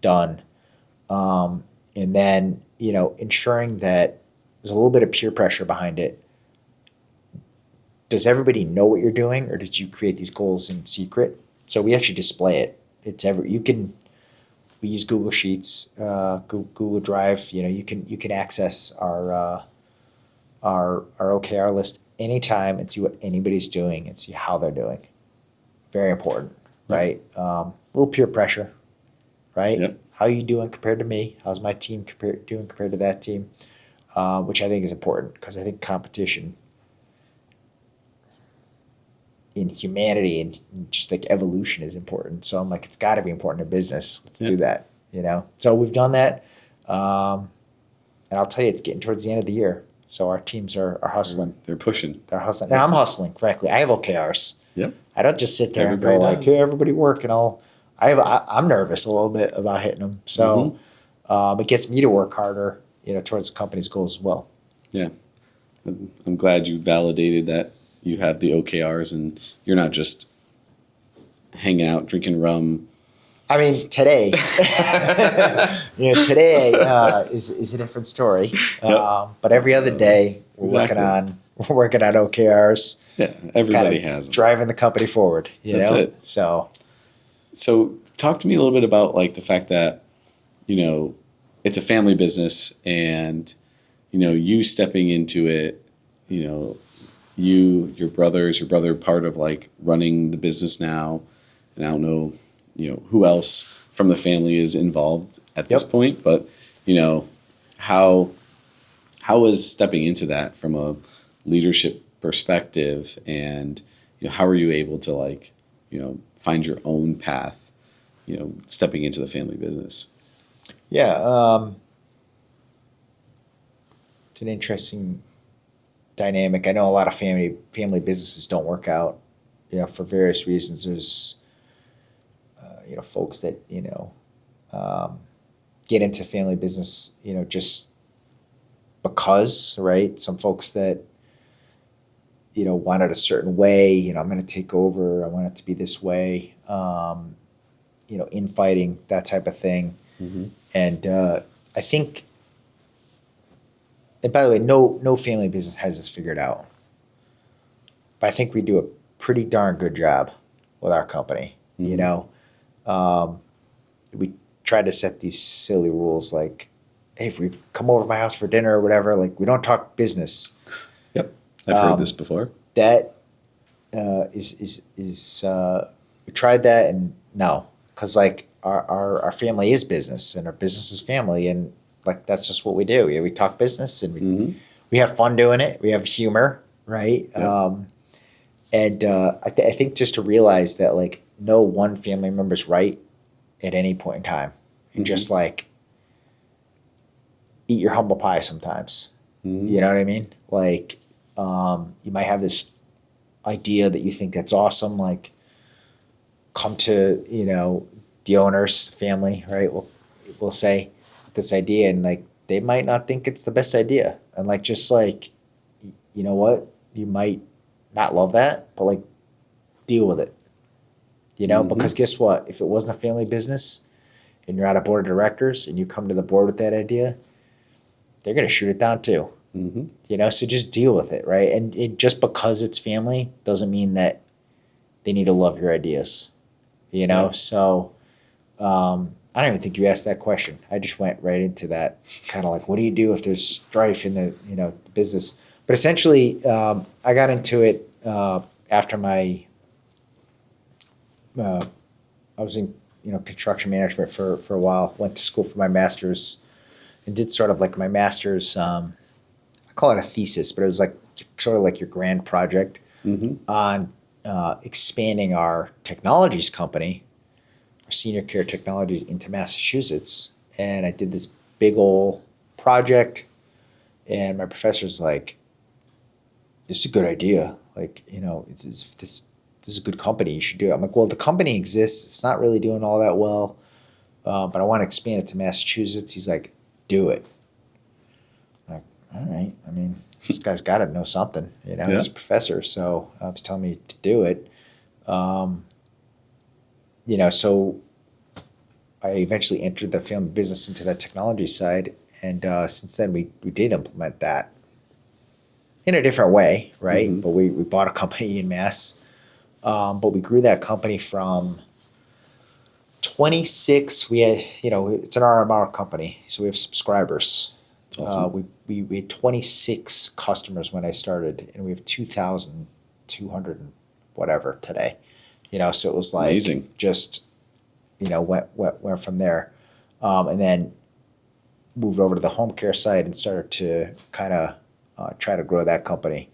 Done. And then, ensuring that there's a little bit of peer pressure behind it. Does everybody know what you're doing, or did you create these goals in secret? So we actually display it. We use Google Sheets, Google Drive. You can access our OKR list anytime and see what anybody's doing and see how they're doing. Very important, right? A little peer pressure, right? Yep. How are you doing compared to me? How's my team doing compared to that team? Which I think is important because I think competition in humanity and just like evolution is important. So I'm like, it's got to be important in business. Let's do that, So we've done that. And I'll tell you, it's getting towards the end of the year. So our teams are hustling. They're pushing. They're hustling. Now I'm hustling, frankly. I have OKRs. Yep. I don't just sit there Everybody and go like, does. hey, everybody work. I'm nervous a little bit about hitting them. So it gets me to work harder, towards the company's goals as well. Yeah. I'm glad you validated that you have the OKRs and you're not just hanging out, drinking rum. I mean, today, today is a different story. But every other day we're working on OKRs. Yeah, everybody has them. Driving the company forward. That's it. So talk to me a little bit about like the fact that, it's a family business and, you stepping into it, your brother part of like running the business now. And I don't know, who else from the family is involved at this point, but, how is stepping into that from a leadership perspective and, how are you able to like, find your own path, stepping into the family business? Yeah. It's an interesting dynamic. I know a lot of family businesses don't work out, for various reasons. There's, folks that, get into family business, just because, right? Some folks that, want it a certain way, I'm going to take over. I want it to be this way, infighting, that type of thing. And I think, and by the way, no family business has this figured out. But I think we do a pretty darn good job with our company. We try to set these silly rules like, hey, if we come over to my house for dinner or whatever, like we don't talk business. Yep, I've heard this before. That is we tried that and no, because like our family is business and our business is family and like that's just what we do. We talk business and we have fun doing it. We have humor, right? Yep. I think just to realize that like no one family member's right at any point in time, and just like eat your humble pie sometimes. You know what I mean? Like you might have this idea that you think that's awesome. Like come to the owner's family, right? Well, will say this idea, and like they might not think it's the best idea, and like just like you know what, you might not love that, but like deal with it, you know, because guess what? If it wasn't a family business and you're on a board of directors and you come to the board with that idea, they're going to shoot it down too. You know, so just deal with it, right? And just because it's family doesn't mean that they need to love your ideas, you know? So I don't even think you asked that question. I just went right into that kind of like, what do you do if there's strife in the, you know, business? But essentially, I got into it after my, I was in, you know, construction management for a while, went to school for my master's and did sort of like my master's, I call it a thesis, but it was like sort of like your grand project on expanding our technologies company, our senior care technologies, into Massachusetts. And I did this big old project, and my professor's like, "This is a good idea. Like, you know, this is a good company. You should do it." I'm like, "Well, the company exists. It's not really doing all that well, but I want to expand it to Massachusetts." He's like, "Do it." I'm like, all right. I mean, this guy's got to know something, you know. He's a professor, so he's telling me to do it. You know, so I eventually entered the family business into that technology side, and since then we did implement that in a different way, right? But we bought a company in Mass, but we grew that company from 26. We had, you know, it's an RMR company, so we have subscribers. Awesome. We had 26 customers when I started, and we have 2,200 and whatever today. You know, so it was like amazing. Just, you know, went from there, and then moved over to the home care side and started to kind of try to grow that company.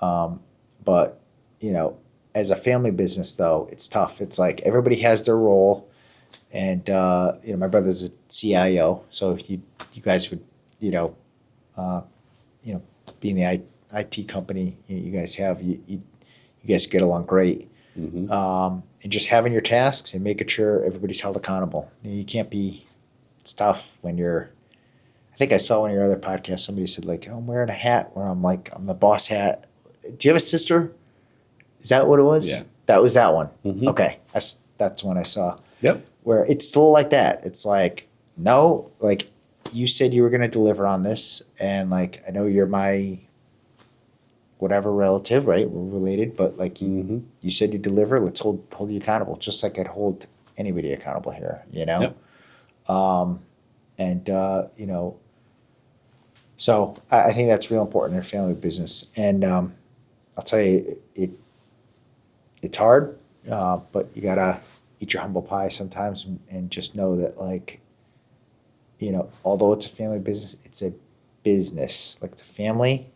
But you know, as a family business, though, it's tough. It's like everybody has their role, and you know, my brother's a CIO, so you guys would, you know, being the IT company you guys have, you guys get along great. And just having your tasks and making sure everybody's held accountable. You can't be. It's tough when you're. I think I saw one of your other podcasts. Somebody said like, "Oh, I'm wearing a hat where I'm like I'm the boss hat." Do you have a sister? Is that what it was? Yeah, that was that one. Okay, that's one I saw. Yep. Where it's still like that. It's like, no, like you said you were going to deliver on this, and like I know you're my whatever relative, right? We're related, but like you said you deliver. Let's hold you accountable, just like I'd hold anybody accountable here. You know, and you know, so I think that's real important in a family business. And I'll tell you, it's hard, but you gotta eat your humble pie sometimes, and just know that, like, you know, although it's a family business, it's a business. Like, it's a family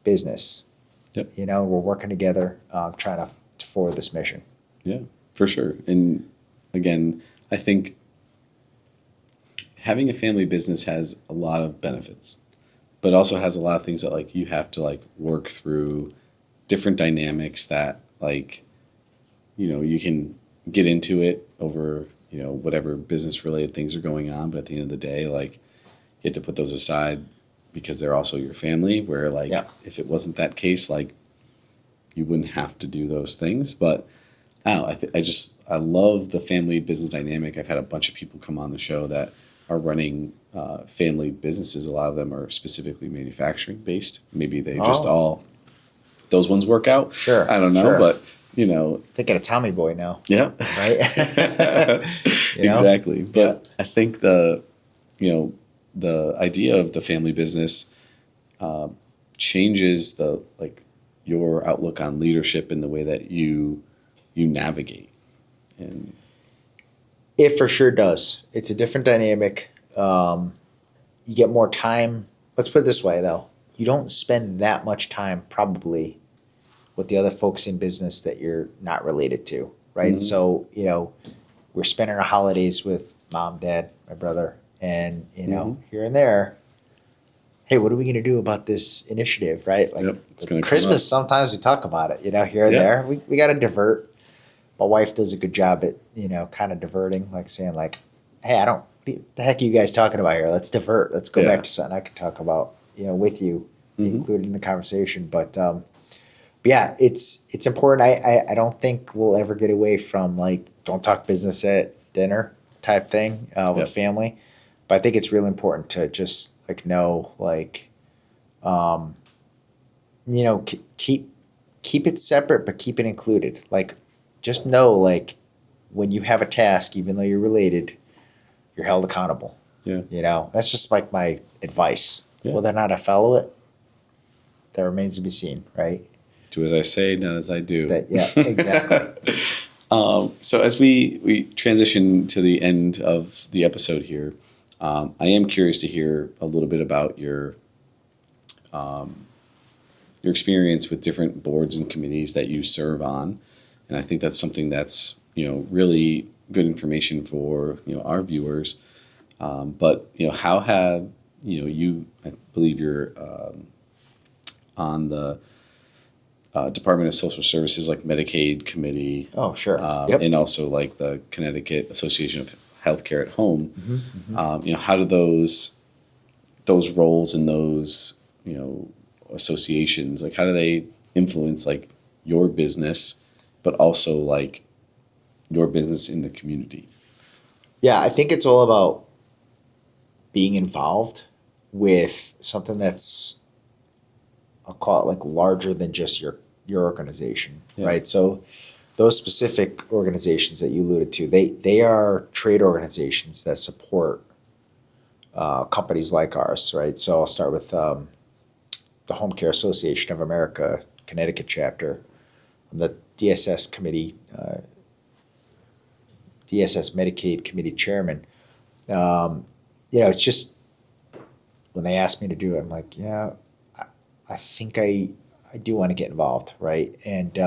business. Yep. You know, we're working together, trying to forward this mission. Yeah, for sure. And again, I think having a family business has a lot of benefits, but also has a lot of things that like you have to like work through, different dynamics that like, you know, you can get into it over, you know, whatever business related things are going on. But at the end of the day, like you have to put those aside because they're also your family, where like, if it wasn't that case, like you wouldn't have to do those things. But I don't know, I love the family business dynamic. I've had a bunch of people come on the show that are running family businesses. A lot of them are specifically manufacturing based. Maybe they just all, those ones work out. Sure. I don't know, but you know. Thinking of Tommy Boy now. Yeah. Right? You know? Exactly. But I think the idea of the family business changes the like your outlook on leadership in the way that you navigate. And it for sure does. It's a different dynamic. You get more time. Let's put it this way, though. You don't spend that much time probably with the other folks in business that you're not related to, right? So, you know, we're spending our holidays with mom, dad, my brother, and, you know, here and there, hey, what are we going to do about this initiative, right? Like it's gonna Christmas, sometimes we talk about it, you know, here and there. We got to divert. My wife does a good job at, you know, kind of diverting, like saying like, hey, I don't the heck are you guys talking about here? Let's divert. Let's go Yeah. back to something I can talk about, with you, be Mhm. included in the conversation. But yeah, it's important. I don't think we'll ever get away from like don't talk business at dinner type thing with Yep. family. But I think it's really important to just like know like um, keep it separate, but keep it included. Like just know like when you have a task, even though you're related, you're held accountable. Yeah. That's just like my advice. Yeah. Whether or not I follow it, that remains to be seen, right? Do as I say, not as I do. Yeah, exactly. So as we transition to the end of the episode here, I am curious to hear a little bit about your experience with different boards and committees that you serve on, and I think that's something that's really good information for our viewers. But how have you? I believe you're on the Department of Social Services, like Medicaid committee, Oh, sure. Yep. and also like the Connecticut Association of Healthcare at Home. Mm-hmm. How do those roles and those associations, like how do they influence like your business, but also like your business in the community? Yeah, I think it's all about being involved with something that's, I'll call it like larger than just your organization, Yeah. right? So those specific organizations that you alluded to, they are trade organizations that support companies like ours, right? So I'll start with the Home Care Association of America, Connecticut chapter. I'm the DSS committee, DSS Medicaid committee chairman. It's just when they asked me to do it, I'm like, yeah, I think I do want to get involved, right? And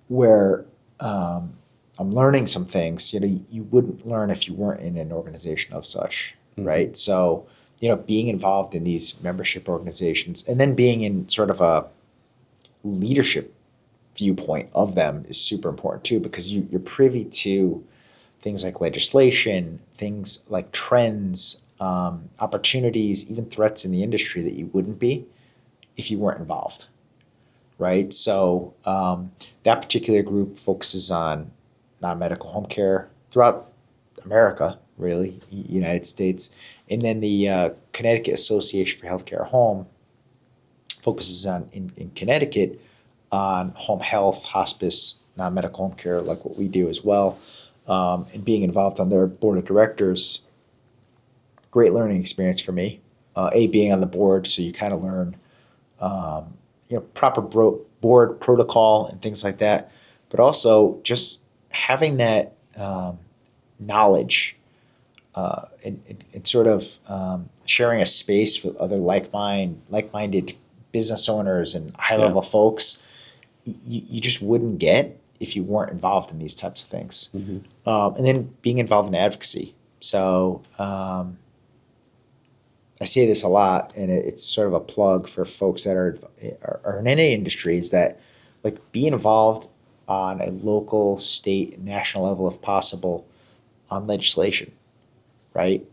where I'm learning some things, you wouldn't learn if you weren't in an organization of such, right? So, being involved in these membership organizations and then being in sort of a leadership viewpoint of them is super important too, because you're privy to things like legislation, things like trends, opportunities, even threats in the industry that you wouldn't be if you weren't involved, right? So that particular group focuses on non-medical home care throughout America, really, United States. And then the Connecticut Association for Healthcare at Home focuses on, in Connecticut, on home health, hospice, non-medical home care, like what we do as well. And being involved on their board of directors, great learning experience for me. Being on the board, so you kind of learn, proper board protocol and things like that. But also just having that knowledge and sort of sharing a space with other like-minded business owners and high-level folks, you just wouldn't get if you weren't involved in these types of things. And then being involved in advocacy. So I say this a lot, and it's sort of a plug for folks that are in any industries, that like be involved on a local, state, national level if possible on legislation, right?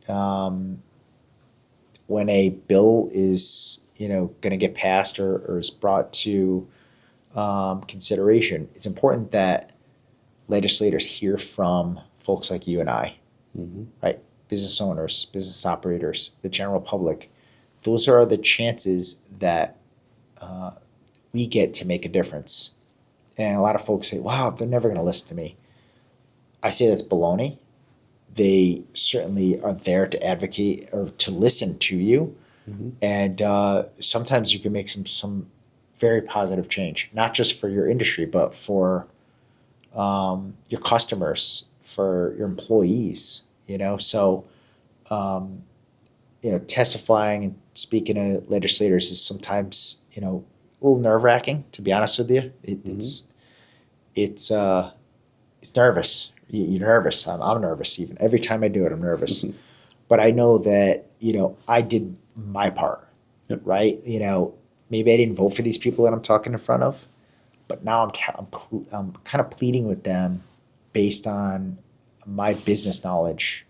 When a bill is going to get passed or is brought to consideration, it's important that legislators hear from folks like you and I, right? Business owners, business operators, the general public. Those are the chances that we get to make a difference. And a lot of folks say, wow, they're never going to listen to me. I say that's baloney. They certainly are there to advocate or to listen to you. And sometimes you can make some very positive change, not just for your industry, but for your customers, for your employees, So, testifying and speaking to legislators is sometimes, a little nerve-wracking, to be honest with you. It's nervous. You're nervous. I'm nervous even. Every time I do it, I'm nervous. But I know that, I did my part, right? Maybe I didn't vote for these people that I'm talking in front of, but now I'm kind of pleading with them based on my business knowledge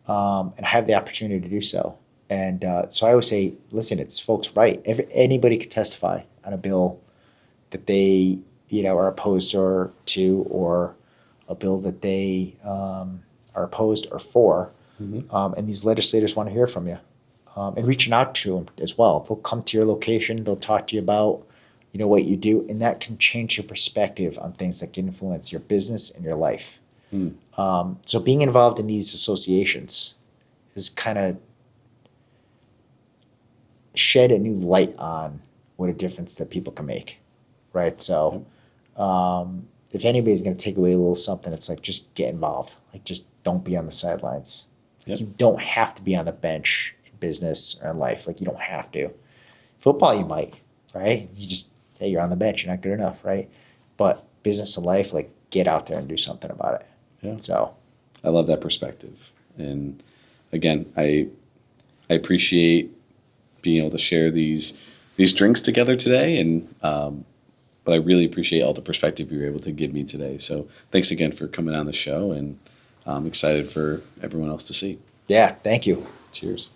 and I have the opportunity to do so. And so I always say, listen, it's folks' right. Anybody could testify on a bill that they, are opposed or a bill that they are opposed or for. And these legislators want to hear from you, and reaching out to them as well. They'll come to your location. They'll talk to you about, what you do, and that can change your perspective on things that can influence your business and your life. So being involved in these associations is kind of shed a new light on what a difference that people can make, right? So if anybody's going to take away a little something, it's like just get involved. Like just don't be on the sidelines. Like you don't have to be on the bench in business or in life. Like you don't have to. Football, you might, right? You just, hey, you're on the bench. You're not good enough, right? But business and life, like get out there and do something about it. Yeah. So I love that perspective. And again, I appreciate being able to share these drinks together today, and but I really appreciate all the perspective you were able to give me today. So thanks again for coming on the show, and I'm excited for everyone else to see. yeah, thank you. Cheers.